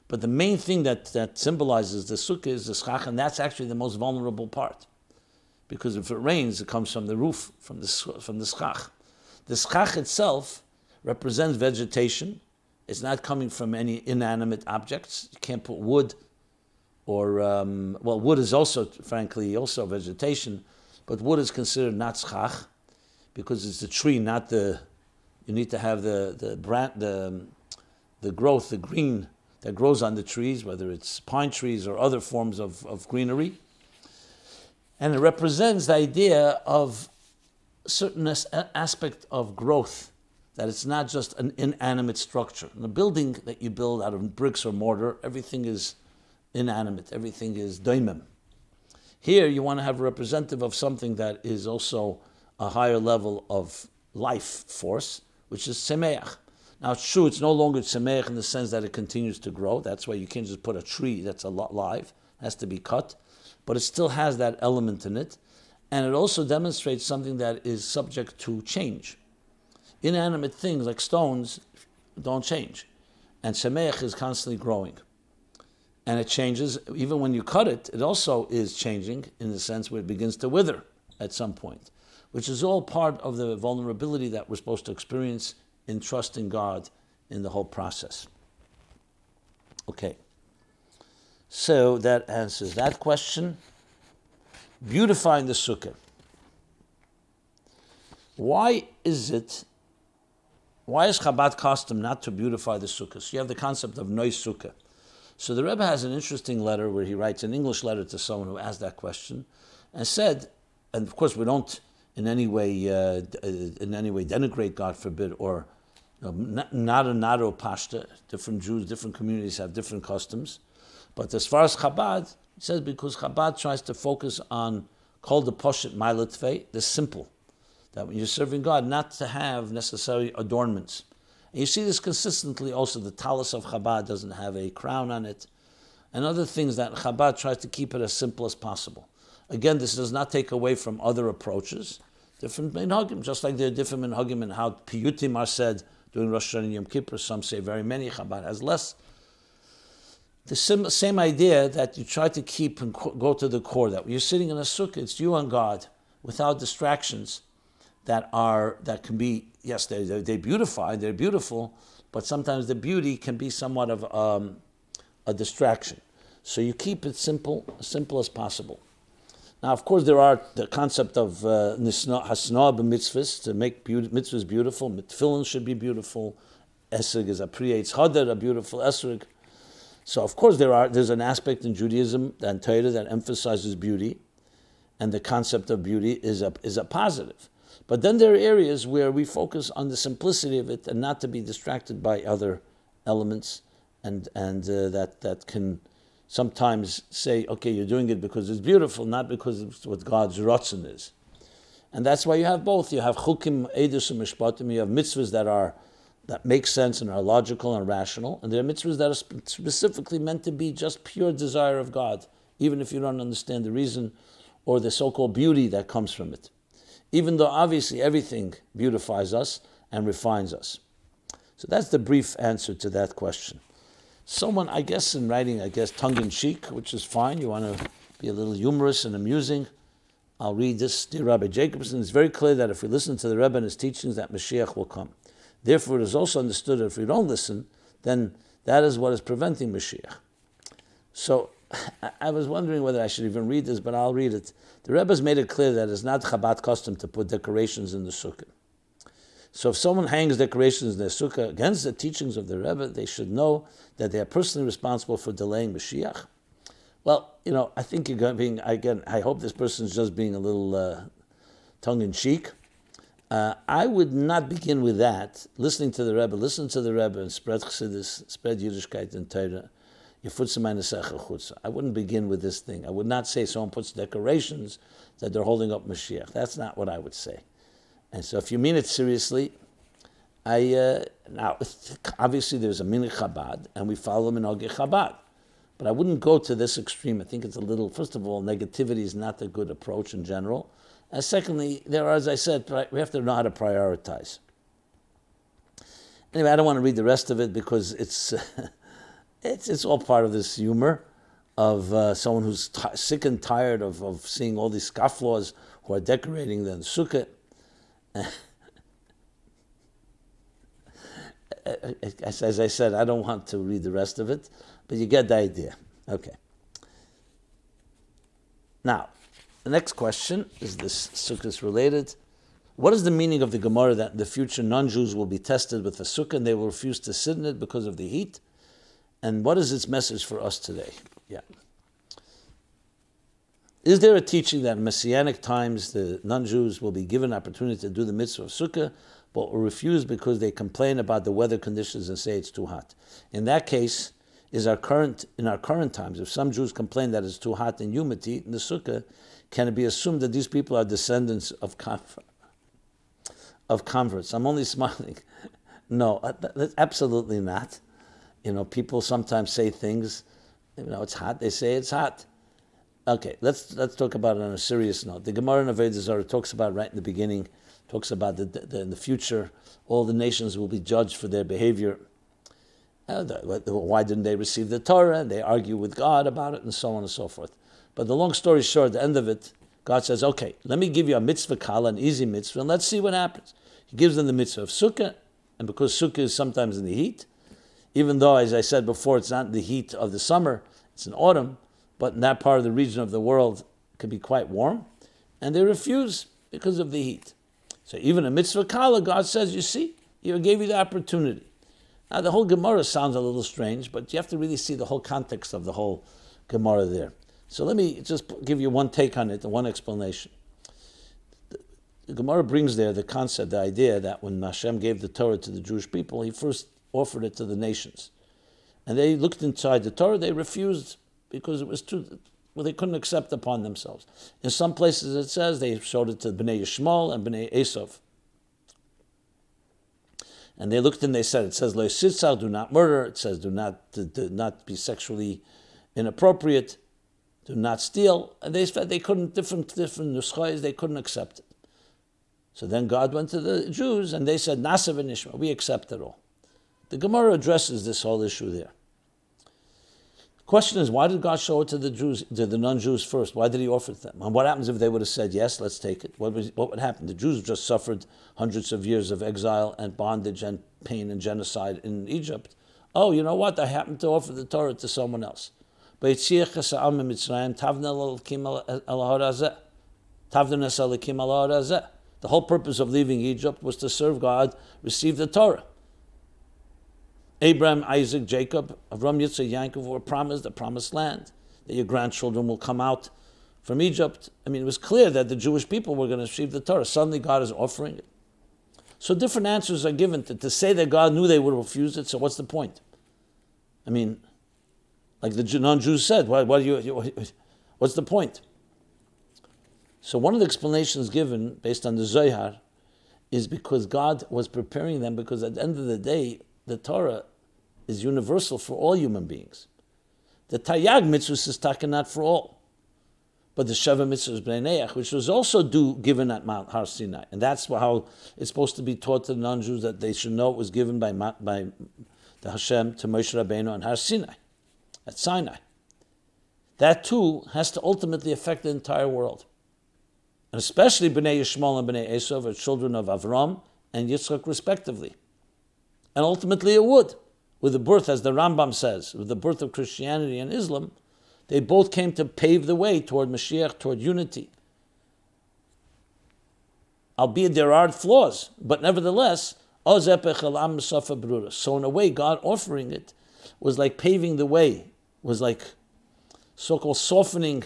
But the main thing that symbolizes the sukkah is the schach, and that's actually the most vulnerable part. Because if it rains, it comes from the roof, from the schach. The schach itself represents vegetation. It's not coming from any inanimate objects. You can't put wood or, wood is also, frankly, also vegetation, but wood is considered not schach because it's the tree, not you need to have the growth, the green that grows on the trees, whether it's pine trees or other forms of greenery. And it represents the idea of a certain aspect of growth, that it's not just an inanimate structure. In a building that you build out of bricks or mortar, everything is inanimate, everything is doimim. Here you want to have a representative of something that is also a higher level of life force, which is tzemeach. Now it's true, it's no longer tzemeach in the sense that it continues to grow. That's why you can't just put a tree that's alive. It has to be cut. But it still has that element in it. And it also demonstrates something that is subject to change. Inanimate things like stones don't change. And tzemeach is constantly growing. And it changes, even when you cut it, it also is changing in the sense where it begins to wither at some point, which is all part of the vulnerability that we're supposed to experience in trusting God in the whole process. Okay. So that answers that question. Beautifying the sukkah. Why is Chabad custom not to beautify the sukkah? So you have the concept of nois sukkah. So the Rebbe has an interesting letter where he writes an English letter to someone who asked that question and said, and of course we don't in any way denigrate, God forbid, or nado pashta. Different Jews, different communities have different customs. But as far as Chabad, he says because Chabad tries to focus on kol de poshet mailatvei, the simple, that when you're serving God, not to have necessary adornments. And you see this consistently also. The talis of Chabad doesn't have a crown on it. And other things that Chabad tries to keep it as simple as possible. Again, this does not take away from other approaches. Different minhagim, just like there are different minhagim in how piyutim are said doing Rosh Hashanah and Yom Kippur. Some say very many. Chabad has less. The same idea that you try to keep and go to the core, that when you're sitting in a sukkah, it's you and God, without distractions that can be, yes, they beautify, they're beautiful, but sometimes the beauty can be somewhat of a distraction. So you keep it simple as possible. Now, of course, there are the concept of hasna b'mitzvahs, to make mitzvahs beautiful. Tefillin should be beautiful. Esrog is a pre-eitz hadar, a beautiful esrog. So, of course, there's an aspect in Judaism and Torah that emphasizes beauty, and the concept of beauty is a positive. But then there are areas where we focus on the simplicity of it and not to be distracted by other elements, and that can sometimes say, okay, you're doing it because it's beautiful, not because it's what God's ratzon is. And that's why you have both. You have chukim, edus, and mishpatim. You have mitzvahs that make sense and are logical and rational, and there are mitzvahs that are specifically meant to be just pure desire of God, even if you don't understand the reason or the so-called beauty that comes from it. Even though obviously everything beautifies us and refines us. So that's the brief answer to that question. Someone, I guess, in writing, tongue-in-cheek, which is fine. You want to be a little humorous and amusing. I'll read this. Dear Rabbi Jacobson, it's very clear that if we listen to the Rebbe and his teachings, that Mashiach will come. Therefore, it is also understood that if we don't listen, then that is what is preventing Mashiach. So, I was wondering whether I should even read this, but I'll read it. The Rebbe has made it clear that it's not Chabad custom to put decorations in the Sukkah. So if someone hangs decorations in their Sukkah against the teachings of the Rebbe, they should know that they are personally responsible for delaying Mashiach. Well, I think you're being, again, I hope this person's just being a little tongue-in-cheek. I would not begin with that. Listening to the Rebbe, listen to the Rebbe and spread Chassidus, spread Yiddishkeit and Torah. I wouldn't begin with this thing. I would not say someone puts decorations that they're holding up Mashiach. That's not what I would say. And so if you mean it seriously, now, obviously there's a minhag Chabad, and we follow minhag Chabad. But I wouldn't go to this extreme. I think it's a little, first of all, negativity is not a good approach in general. And secondly, there are, as I said, we have to know how to prioritize. Anyway, I don't want to read the rest of it because it's it's all part of this humor of someone who's sick and tired of seeing all these scofflaws who are decorating the Sukkah. As I said, I don't want to read the rest of it, but you get the idea. Okay. Now, the next question is this Sukkos related. What is the meaning of the Gemara that in the future non-Jews will be tested with a Sukkah and they will refuse to sit in it because of the heat? And what is its message for us today? Yeah. Is there a teaching that in Messianic times the non-Jews will be given opportunity to do the mitzvah of Sukkah, but will refuse because they complain about the weather conditions and say it's too hot? In that case, in our current times, if some Jews complain that it's too hot and humid to eat in the Sukkah, can it be assumed that these people are descendants of converts? I'm only smiling. No, absolutely not. People sometimes say things, it's hot, they say it's hot. Okay, let's talk about it on a serious note. The Gemara in Avodah Zarah talks about right in the beginning, talks about in the future, all the nations will be judged for their behavior. Why didn't they receive the Torah? And they argue with God about it, and so on and so forth. But the long story short, at the end of it, God says, okay, let me give you a mitzvah kala, an easy mitzvah, and let's see what happens. He gives them the mitzvah of Sukkah, and because Sukkah is sometimes in the heat, even though, as I said before, it's not in the heat of the summer, it's in autumn, but in that part of the region of the world, it can be quite warm, and they refuse because of the heat. So even a mitzvah kala, God says, you see, He gave you the opportunity. Now, the whole Gemara sounds a little strange, but you have to really see the whole context of the whole Gemara there. So let me just give you one take on it and one explanation. The Gemara brings there the concept, the idea that when Hashem gave the Torah to the Jewish people, He first offered it to the nations. And they looked inside the Torah, they refused because it was they couldn't accept upon themselves. In some places it says they showed it to Bnei Yishmael and Bnei Esav. And they looked and they said, it says, Lo yisitzar, do not murder. It says, do not be sexually inappropriate. Do not steal. And they said they couldn't, different nuschos, they couldn't accept it. So then God went to the Jews and they said, Nasa v'nishma, we accept it all. The Gemara addresses this whole issue there. The question is, why did God show it to the Jews, to the non-Jews first? Why did he offer it to them? And what happens if they would have said, yes, let's take it? What would happen? The Jews just suffered hundreds of years of exile and bondage and pain and genocide in Egypt. Oh, you know what? I happened to offer the Torah to someone else. The whole purpose of leaving Egypt was to serve God, receive the Torah. Abraham, Isaac, Jacob, Avram, Yitzchak, Yaakov were promised the promised land, that your grandchildren will come out from Egypt. I mean, it was clear that the Jewish people were going to receive the Torah. Suddenly God is offering it. So different answers are given to say that God knew they would refuse it, so what's the point? I mean, like the non-Jews said, what's the point? So one of the explanations given, based on the Zohar, is because God was preparing them, because at the end of the day, the Torah is universal for all human beings. The Taryag mitzvah is taken not for all. But the Sheva mitzvah is Bnei Neach, which was also given at Mount Har Sinai. And that's how it's supposed to be taught to the non-Jews, that they should know it was given by the Hashem to Moshe Rabbeinu on Har Sinai, at Sinai. That too has to ultimately affect the entire world. And especially Bnei Yishmael and Bnei Esrog are children of Avram and Yitzchak respectively. And ultimately it would. With the birth, as the Rambam says, with the birth of Christianity and Islam, they both came to pave the way toward Mashiach, toward unity. Albeit there are flaws, but nevertheless, so in a way, God offering it was like paving the way, was like so-called softening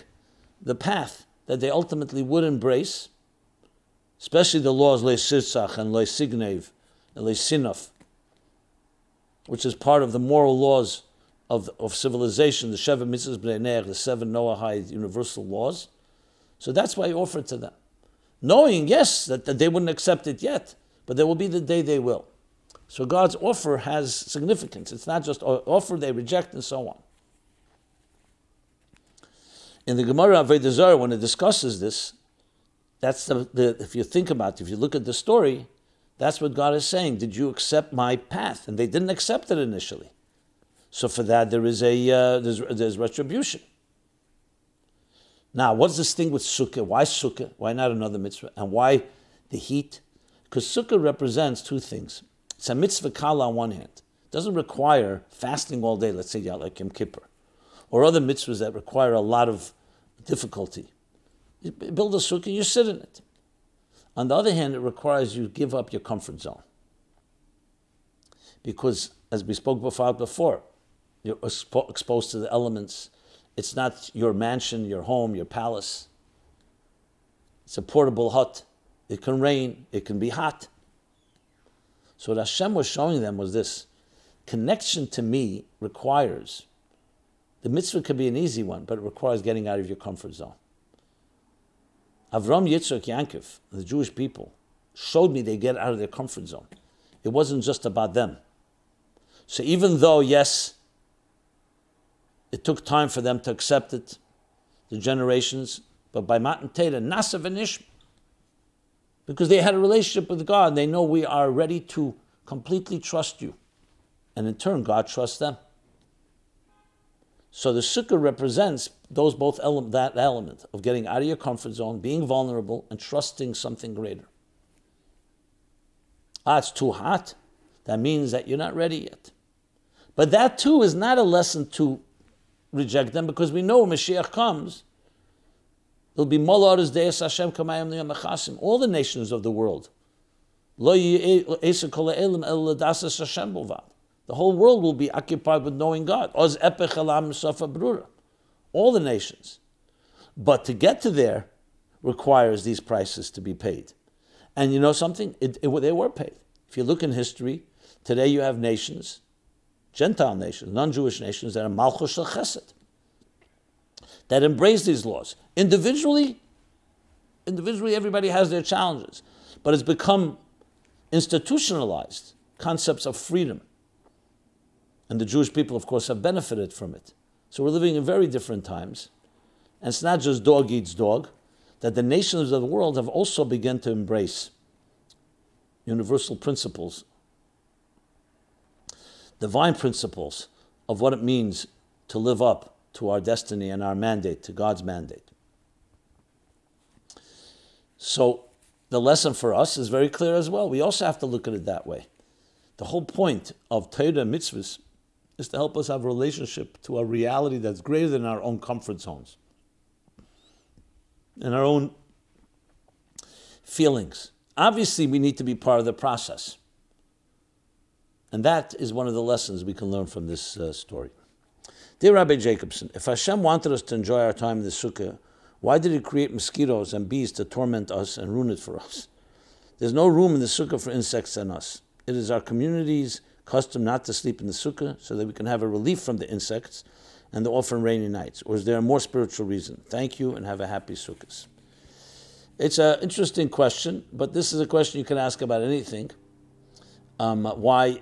the path that they ultimately would embrace, especially the laws le sirsach and le signev and le sinaf, which is part of the moral laws of civilization, the Sheva Mitzvahs Bnei Neach, the 7 Noahide universal laws. So that's why he offered to them. Knowing, yes, that they wouldn't accept it yet, but there will be the day they will. So God's offer has significance. It's not just offer, they reject, and so on. In the Gemara Avodah Zarah, when it discusses this, that's if you think about it, if you look at the story, that's what God is saying. Did you accept my path? And they didn't accept it initially. So for that, there is there's retribution. Now, what's this thing with Sukkah? Why Sukkah? Why not another mitzvah? And why the heat? Because Sukkah represents two things. It's a mitzvah kala on one hand. It doesn't require fasting all day, let's say like Yom Kippur, or other mitzvahs that require a lot of difficulty. You build a sukkah, you sit in it. On the other hand, it requires you to give up your comfort zone. Because, as we spoke about before, you're exposed to the elements. It's not your mansion, your home, your palace. It's a portable hut. It can rain, it can be hot. So what Hashem was showing them was this. Connection to me requires, the mitzvah could be an easy one, but it requires getting out of your comfort zone. Avram, Yitzchak, Yaakov, the Jewish people, showed me they get out of their comfort zone. It wasn't just about them. So even though, yes, it took time for them to accept it, the generations, but by Matan Teda, Nasa v'nishma, because they had a relationship with God, and they know we are ready to completely trust you. And in turn, God trusts them. So the Sukkah represents that element of getting out of your comfort zone, being vulnerable, and trusting something greater. It's too hot. That means that you're not ready yet. But that too is not a lesson to reject them, because we know when Mashiach comes, there'll be Molaris Deis Hashem Kamayim Liyam Mechasim, all the nations of the world. The whole world will be occupied with knowing God. All the nations. But to get to there requires these prices to be paid. And you know something? They were paid. If you look in history, today you have nations, Gentile nations, non-Jewish nations, that are Malchus Shel Chesed, that embrace these laws. Individually, everybody has their challenges. But it's become institutionalized, concepts of freedom. And the Jewish people, of course, have benefited from it. So we're living in very different times. And it's not just dog eats dog, that the nations of the world have also begun to embrace universal principles, divine principles of what it means to live up to our destiny and our mandate, to God's mandate. So the lesson for us is very clear as well. We also have to look at it that way. The whole point of Torah mitzvahs is to help us have a relationship to a reality that's greater than our own comfort zones and our own feelings. Obviously, we need to be part of the process. And that is one of the lessons we can learn from this story. Dear Rabbi Jacobson, if Hashem wanted us to enjoy our time in the Sukkah, why did He create mosquitoes and bees to torment us and ruin it for us? There's no room in the Sukkah for insects and us. It is our community's custom not to sleep in the Sukkah so that we can have a relief from the insects and the often rainy nights. Or is there a more spiritual reason? Thank you and have a happy Sukkahs. It's an interesting question, but this is a question you can ask about anything. Why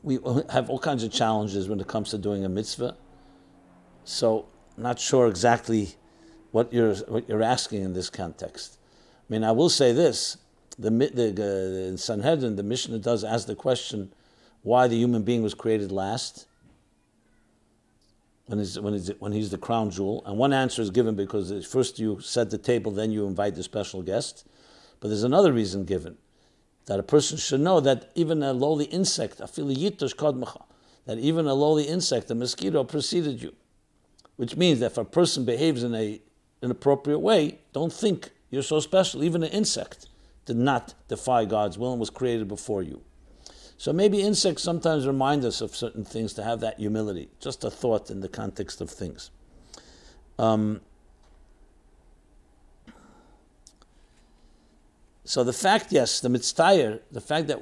we have all kinds of challenges when it comes to doing a mitzvah. So I'm not sure exactly what you're asking in this context. I mean, I will say this. In Sanhedrin, the Mishnah does ask the question why the human being was created last when he's the crown jewel. And one answer is given because first you set the table, then you invite the special guest. But there's another reason given, that a person should know that even a lowly insect, that even a lowly insect, a mosquito, preceded you. Which means that if a person behaves in an inappropriate way, don't think you're so special. Even an insect did not defy God's will and was created before you. So maybe insects sometimes remind us of certain things to have that humility. Just a thought in the context of things. So the fact, yes, the mitztayer, the fact that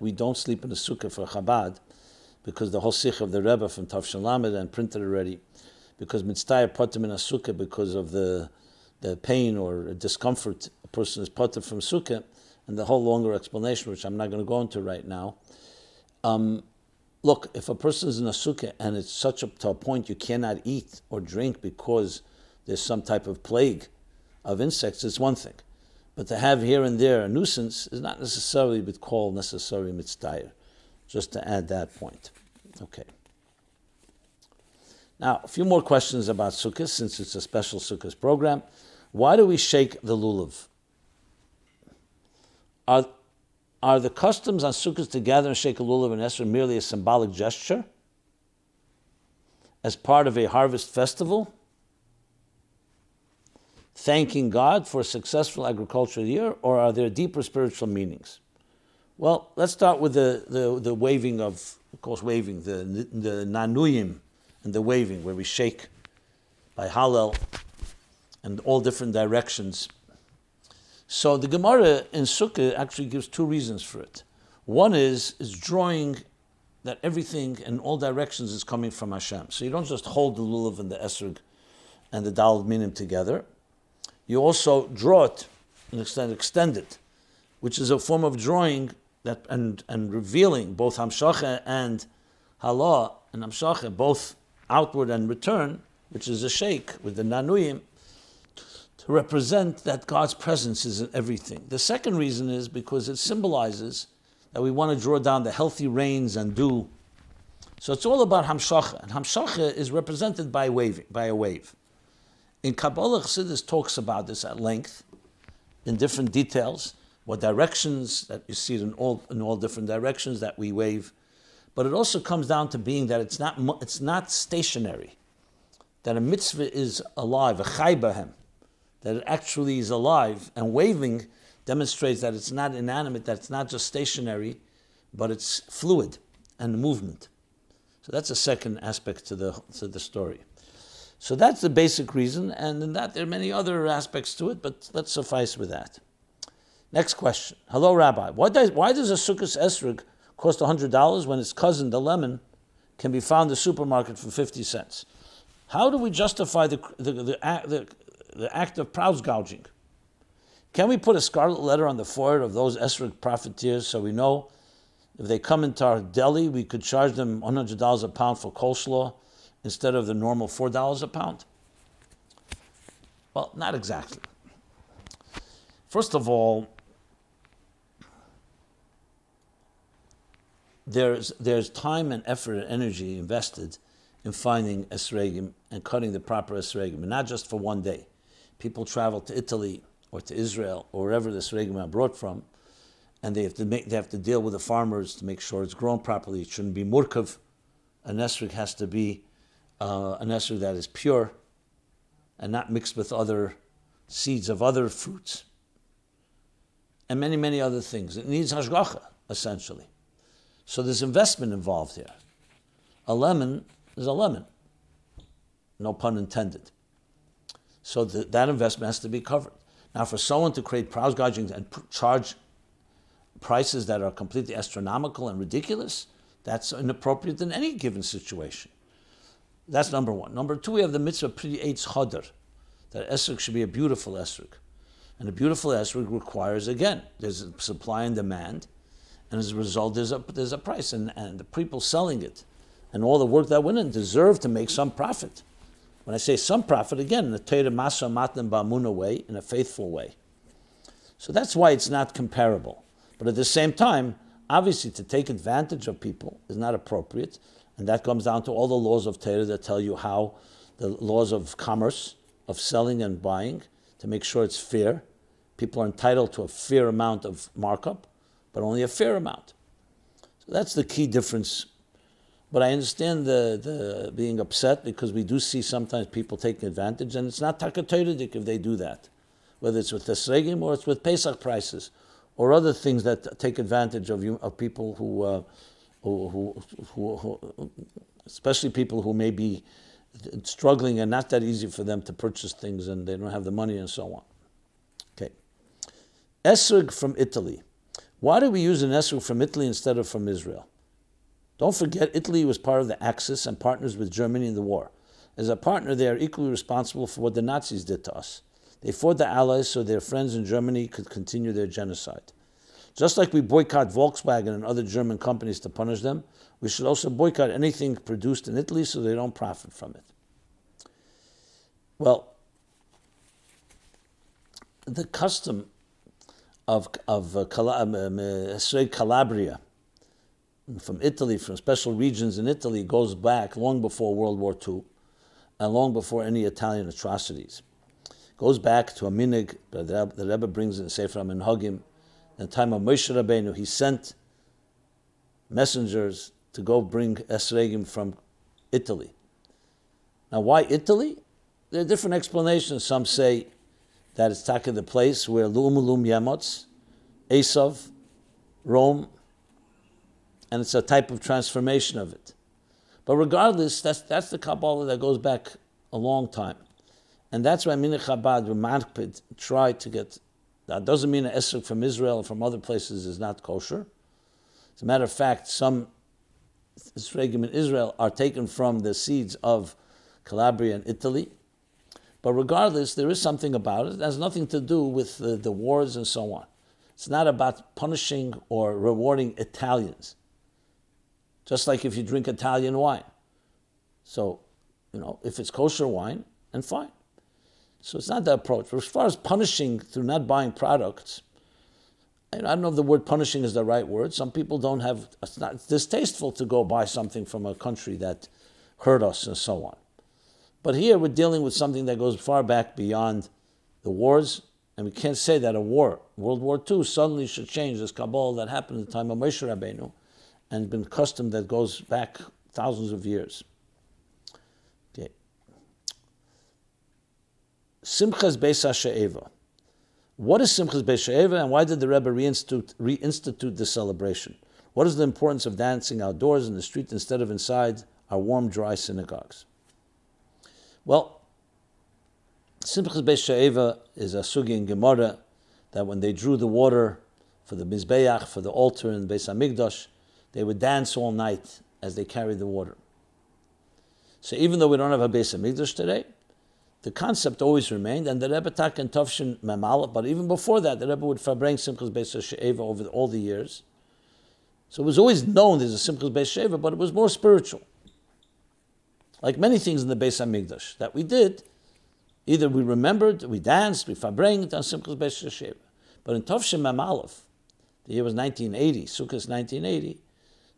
we don't sleep in the Sukkah for Chabad, because the whole sikh of the Rebbe from Tavshin Lamed and printed already, because mitztayer potem in a Sukkah because of the pain or discomfort a person is potem from Sukkah, and the whole longer explanation, which I'm not going to go into right now. Look, if a person is in a Sukkah and it's to a point you cannot eat or drink because there's some type of plague of insects, it's one thing. But to have here and there a nuisance is not necessarily called necessarily mitztayer. Just to add that point. Okay. Now, a few more questions about Sukkot, since it's a special Sukkot program. Why do we shake the Lulav? Are the customs on Sukkot to gather and shake a Lulav and Esrog merely a symbolic gesture as part of a harvest festival, thanking God for a successful agricultural year, or are there deeper spiritual meanings? Well, let's start with the waving of course, waving, the nanuyim and the waving, where we shake by Hallel and all different directions. So the Gemara in Sukkah actually gives two reasons for it. One is drawing that everything in all directions is coming from Hashem. So you don't just hold the Lulav and the Esrog and the Daled Minim together. You also draw it and extend it, which is a form of drawing that and revealing both Hamshacha and Halah and Hamshacha, both outward and return, which is a shake with the Nanuyim, to represent that God's presence is in everything. The second reason is because it symbolizes that we want to draw down the healthy rains and dew. So it's all about Hamshacha, and Hamshacha is represented by a wave. In Kabbalah, Chassidus talks about this at length, in different details, what directions, that you see it in all different directions that we wave. But it also comes down to being that it's not stationary, that a mitzvah is alive, a chai bahem, that it actually is alive, and waving demonstrates that it's not inanimate, that it's not just stationary, but it's fluid and movement. So that's a second aspect to the story. So that's the basic reason, and in that there are many other aspects to it, but let's suffice with that. Next question. Hello, Rabbi. Why does a Sukkos Esrog cost $100 when its cousin, the lemon, can be found in the supermarket for 50 cents? How do we justify the act of price gouging? Can we put a scarlet letter on the forehead of those Esrog profiteers so we know if they come into our deli, we could charge them $100 a pound for coleslaw instead of the normal $4 a pound? Well, not exactly. First of all, there's time and effort and energy invested in finding esregim and cutting the proper esregim, and not just for one day. People travel to Italy or to Israel or wherever the esregim are brought from, and they have to deal with the farmers to make sure it's grown properly. It shouldn't be murkav. An esrog has to be an esrog that is pure and not mixed with other seeds of other fruits, and many, many other things. It needs hashgacha, essentially. So there's investment involved here. A lemon is a lemon, no pun intended. So that investment has to be covered. Now, for someone to create price gouging and charge prices that are completely astronomical and ridiculous, that's inappropriate in any given situation. That's number one. Number two, we have the mitzvah pri eitz chodar, that esrog should be a beautiful esrog. And a beautiful esrog requires, again, there's a supply and demand, and as a result, there's a price, and the people selling it and all the work that went in deserve to make some profit. When I say some profit, again, in the Torah Masa Matan Ba'amuna way, in a faithful way. So that's why it's not comparable. But at the same time, obviously, to take advantage of people is not appropriate, and that comes down to all the laws of Torah that tell you how, the laws of commerce, of selling and buying, to make sure it's fair. People are entitled to a fair amount of markup, but only a fair amount. So that's the key difference. But I understand the being upset, because we do see sometimes people taking advantage, and it's not takatoidic if they do that, whether it's with esregim or it's with Pesach prices or other things that take advantage of people who, especially people who may be struggling and not that easy for them to purchase things, and they don't have the money and so on. Okay. Esrog from Italy. Why do we use an esrog from Italy instead of from Israel? Don't forget, Italy was part of the Axis and partners with Germany in the war. As a partner, they are equally responsible for what the Nazis did to us. They fought the Allies so their friends in Germany could continue their genocide. Just like we boycott Volkswagen and other German companies to punish them, we should also boycott anything produced in Italy so they don't profit from it. Well, the custom of Calabria, from Italy, from special regions in Italy, goes back long before World War II and long before any Italian atrocities. Goes back to a minig that the Rebbe brings in Sefer HaMinhagim. In the time of Moshe Rabbeinu, he sent messengers to go bring esregim from Italy. Now, why Italy? There are different explanations. Some say that it's taka the place where Lu'umulum Yemots, Esav, Rome, and it's a type of transformation of it. But regardless, that's the Kabbalah that goes back a long time. And that's why Minei Chabad, Makpid, try to get, that doesn't mean an esrog from Israel or from other places is not kosher. As a matter of fact, some esregim in Israel are taken from the seeds of Calabria and Italy. But regardless, there is something about it. It has nothing to do with the wars and so on. It's not about punishing or rewarding Italians. Just like if you drink Italian wine. So, if it's kosher wine, then fine. So it's not the approach. But as far as punishing through not buying products, I don't know if the word punishing is the right word. Some people don't have, it's distasteful to go buy something from a country that hurt us and so on. But here we're dealing with something that goes far back beyond the wars, and we can't say that a war, World War II, suddenly should change this Kabbalah that happened at the time of Moshe Rabbeinu, and been custom that goes back thousands of years. Okay. Simchos Beis Hashoeiva. What is Simchos Beis Hashoeiva, and why did the Rebbe reinstitute the celebration? What is the importance of dancing outdoors in the street instead of inside our warm, dry synagogues? Well, Simchos Beis Hashoeiva is a sugi in Gemara that when they drew the water for the Mizbeach, for the altar in Beis HaMikdash, they would dance all night as they carried the water. So even though we don't have a Beis HaMikdash today, the concept always remained, and the Rebbe Tak and Tovshin Memal, but even before that, the Rebbe would bring Simchos Beis Hashoeiva over all the years. So it was always known as a Simchos Beis Hashoeiva, but it was more spiritual. Like many things in the Beis HaMikdash that we did, either we remembered, we danced, we fabrenged on Simchos Beis Hashoeiva. But in Tovshin Memal, the year was 1980, Sukkos 1980,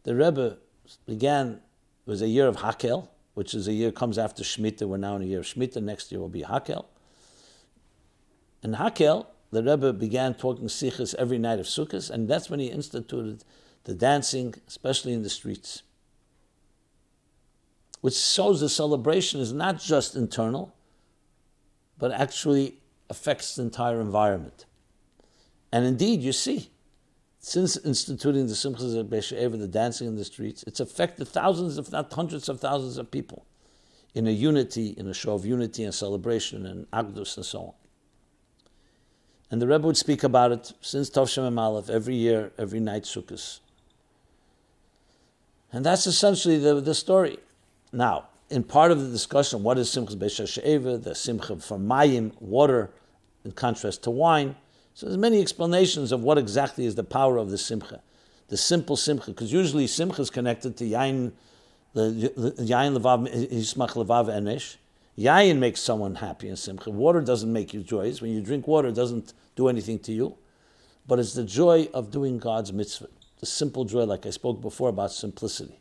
the Rebbe began, it was a year of Hakel, which is a year comes after Shemitah. We're now in a year of Shemitah. Next year will be Hakel. And Hakel, the Rebbe began talking Sichos every night of Sukkos, and that's when he instituted the dancing, especially in the streets, which shows the celebration is not just internal, but actually affects the entire environment. And indeed, you see, since instituting the Simchos Beis Hashoeiva, the dancing in the streets, it's affected thousands, if not hundreds of thousands of people in a unity, in a show of unity and celebration and Agdus and so on. And the Rebbe would speak about it since Tov Shem Aleph, every year, every night, Sukkos. And that's essentially the story. Now, in part of the discussion, what is Simchos Beis Hashoeiva, the Simcha for Mayim, water, in contrast to wine. So there's many explanations of what exactly is the power of the Simcha. The simple Simcha, because usually Simcha is connected to Yain, the Yain Levav, Yismach Levav Enesh. Yain makes someone happy in Simcha. Water doesn't make you joyous. When you drink water, it doesn't do anything to you. But it's the joy of doing God's mitzvah. The simple joy, like I spoke before about simplicity.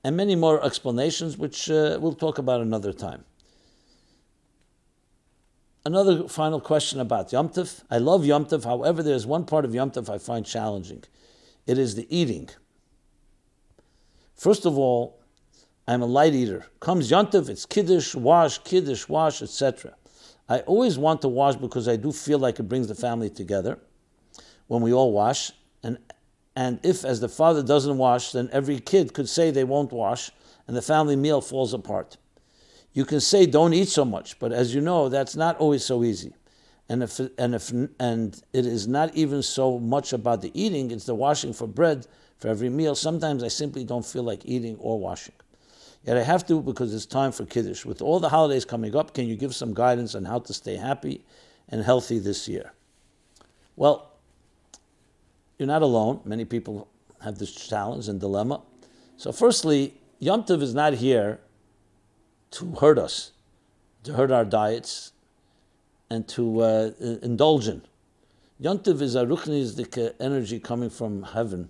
And many more explanations, which we'll talk about another time. Another final question about Yom Tov. I love Yom Tov. However, there's one part of Yom Tov I find challenging. It is the eating. First of all, I'm a light eater. Comes Yom Tov, it's Kiddush, wash, etc. I always want to wash because I do feel like it brings the family together when we all wash. And if, as the father doesn't wash, then every kid could say they won't wash, and the family meal falls apart. You can say don't eat so much, but as you know, that's not always so easy. And it is not even so much about the eating; it's the washing for bread for every meal. Sometimes I simply don't feel like eating or washing. Yet I have to because it's time for Kiddush. With all the holidays coming up, can you give some guidance on how to stay happy and healthy this year? Well, you're not alone. Many people have this challenge and dilemma. So firstly, Yom Tov is not here to hurt us, to hurt our diets, and to indulge in. Yom Tov is a ruchnistic energy coming from heaven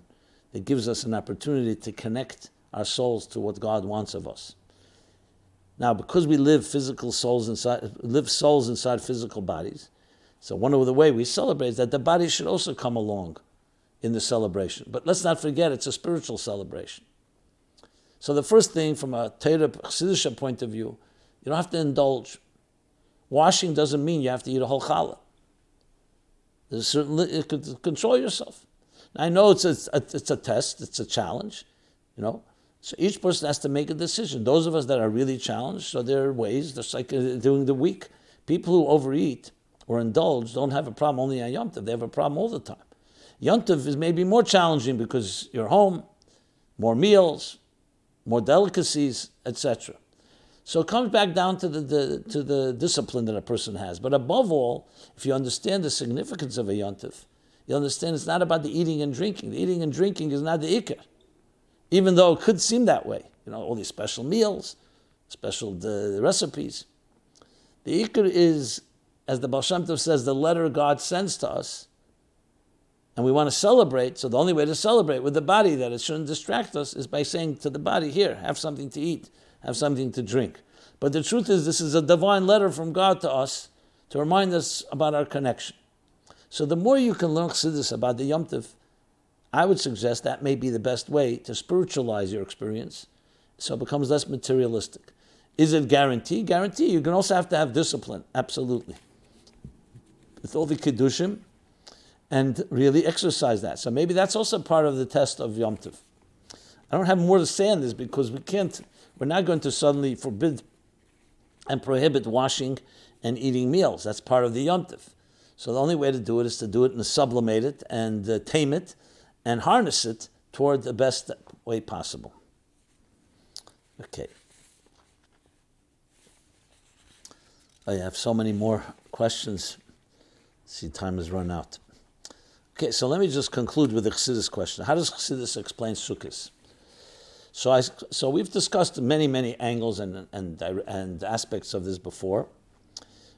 that gives us an opportunity to connect our souls to what God wants of us. Now, because we live souls inside physical bodies, so one of the ways we celebrate is that the body should also come along in the celebration. But let's not forget, it's a spiritual celebration. So the first thing, from a Torah Chassidus point of view, you don't have to indulge. Washing doesn't mean you have to eat a whole challah. There's a certain, you could control yourself. Now, I know it's a test, it's a challenge, So each person has to make a decision. Those of us that are really challenged, so there are ways, just like during the week. People who overeat or indulge don't have a problem only on Yom Tov. They have a problem all the time. Yom Tov is maybe more challenging because you're home, more meals, more delicacies, etc. So it comes back down to the discipline that a person has. But above all, if you understand the significance of a Yom Tov, you understand it's not about the eating and drinking. The eating and drinking is not the ikar, even though it could seem that way. All these special meals, special recipes. The ikar is, as the Baal Shem Tov says, the letter God sends to us. And we want to celebrate, so the only way to celebrate with the body, that it shouldn't distract us, is by saying to the body, here, have something to eat, have something to drink. But the truth is, this is a divine letter from God to us to remind us about our connection. So the more you can learn Chassidus about the Yom Tov, I would suggest that may be the best way to spiritualize your experience, so it becomes less materialistic. Is it guarantee? Guarantee. You can also have to have discipline, absolutely. With all the Kiddushim, and really exercise that. So maybe that's also part of the test of Yom Tov. I don't have more to say on this because we're not going to suddenly forbid and prohibit washing and eating meals. That's part of the Yom Tov. So the only way to do it is to do it and sublimate it and tame it and harness it toward the best way possible. Okay. I have so many more questions. See, time has run out. Okay, so let me just conclude with the Chassidus question. How does Chassidus explain Sukkos? So we've discussed many angles and aspects of this before.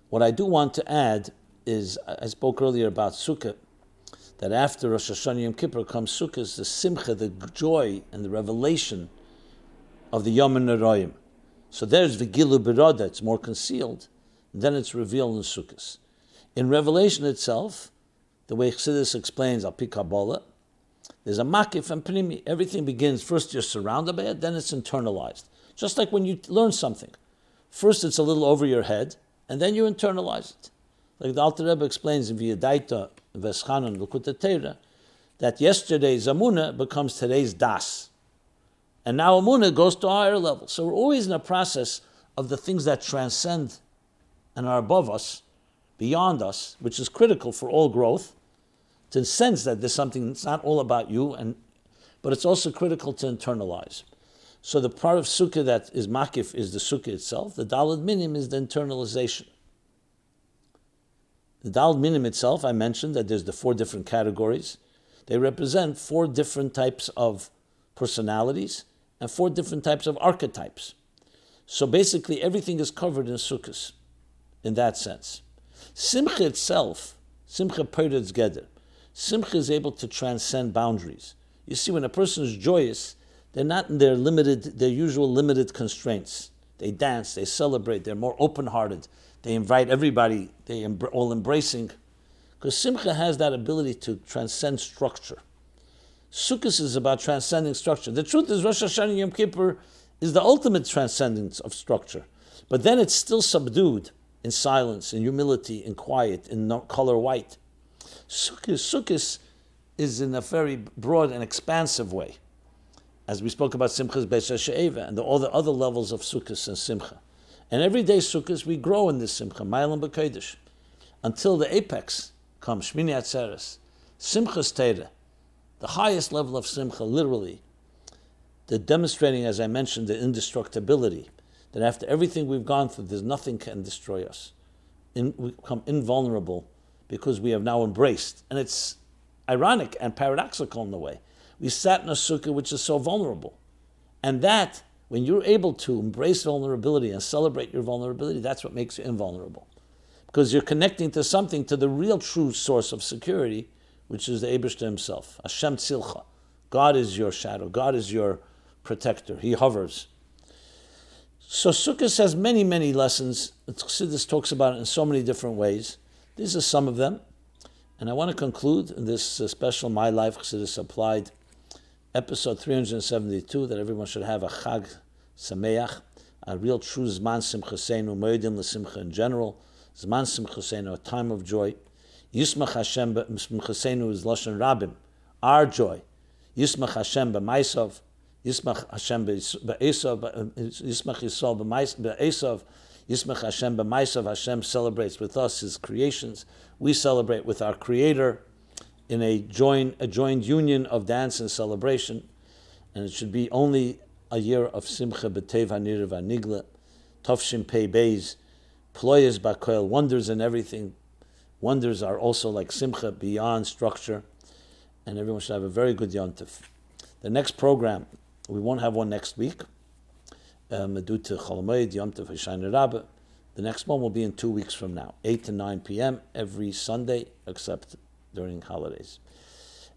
What I do want to add is, I spoke earlier about Sukkah. that after Rosh Hashanah Yom Kippur comes Sukkos, the simcha, the joy and the revelation of the Yom Noraim. So there's Vigilu Birada, it's more concealed, and then it's revealed in Sukkos. In Revelation itself, the way Chassidus explains Al Pi Kabbalah, there's a makif and pnimi. Everything begins, first you're surrounded by it, then it's internalized. Just like when you learn something. First it's a little over your head, and then you internalize it. Like the Alter Rebbe explains in V'yadaita, Veschanan, L'kutei Torah, that yesterday's Amunah becomes today's daas. And now Amunah goes to a higher level. So we're always in a process of the things that transcend and are above us, beyond us, which is critical for all growth, to sense that there's something that's not all about you, but it's also critical to internalize. So the part of Sukkah that is makif is the Sukkah itself. The Daled Minim is the internalization. The Daled Minim itself, I mentioned that there's the 4 different categories. They represent 4 different types of personalities and 4 different types of archetypes. So basically everything is covered in Sukkos in that sense. Simcha itself, Simcha Peretz Geder, Simcha is able to transcend boundaries. You see, when a person is joyous, they're not in their usual limited constraints. They dance, they celebrate, they're more open-hearted. They invite everybody, they all embracing. Because Simcha has that ability to transcend structure. Sukkos is about transcending structure. The truth is Rosh Hashanah Yom Kippur is the ultimate transcendence of structure. But then it's still subdued in silence, in humility, in quiet, in color white. Sukkos is in a very broad and expansive way, as we spoke about Simchos Beis Hashoeiva and all the other levels of Sukkos and Simcha. And every day Sukkos, we grow in this Simcha, Mailam B'Kodesh, until the apex comes, Shmini Atzeres, Simchos Torah, the highest level of Simcha, literally, the demonstrating, as I mentioned, the indestructibility, that after everything we've gone through, there's nothing can destroy us. We become invulnerable because we have now embraced. And it's ironic and paradoxical in a way. We sat in a sukkah which is so vulnerable. And that, when you're able to embrace vulnerability and celebrate your vulnerability, that's what makes you invulnerable. Because you're connecting to something, to the real true source of security, which is the Eibishter himself. Hashem Tzilcha. God is your shadow. God is your protector. He hovers. So Sukkot has many, many lessons. Chassidus talks about it in so many different ways. These are some of them. And I want to conclude in this special My Life Chassidus Applied, episode 372, that everyone should have a Chag Sameach, a real true Zman Simchosenu, Moedim L'Simcha in general, Zman Simchosenu, a time of joy. Yismach Hashem Simchosenu is Lashon Rabim, our joy. Yismach Hashem b'Maisav, Yismach Hashem b'Esav, Yismach Yisrael b'Esav, Yismach Hashem b'Maisav. Hashem celebrates with us His creations. We celebrate with our Creator in a joined union of dance and celebration. And it should be only a year of Simcha b'Tev Hanir v'Nigla, Tovshim Pei Beis, Ployes Bakoel, wonders in everything. Wonders are also like Simcha, beyond structure. And everyone should have a very good Yom Tov. The next program, we won't have one next week, due to Chol Hamoed, Yom Tov, Hoshana Rabbah. The next one will be in 2 weeks from now, 8 to 9 p.m. every Sunday, except during holidays.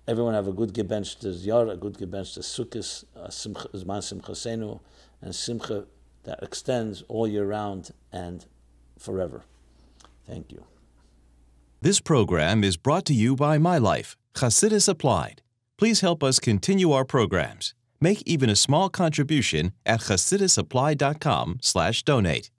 Everyone have a good gebench to Ziyar, a good gebench to Sukkos, Zman Simchosenu, and Simcha that extends all year round and forever. Thank you. This program is brought to you by My Life, Chassidus Applied. Please help us continue our programs. Make even a small contribution at chassidusapply.com/donate.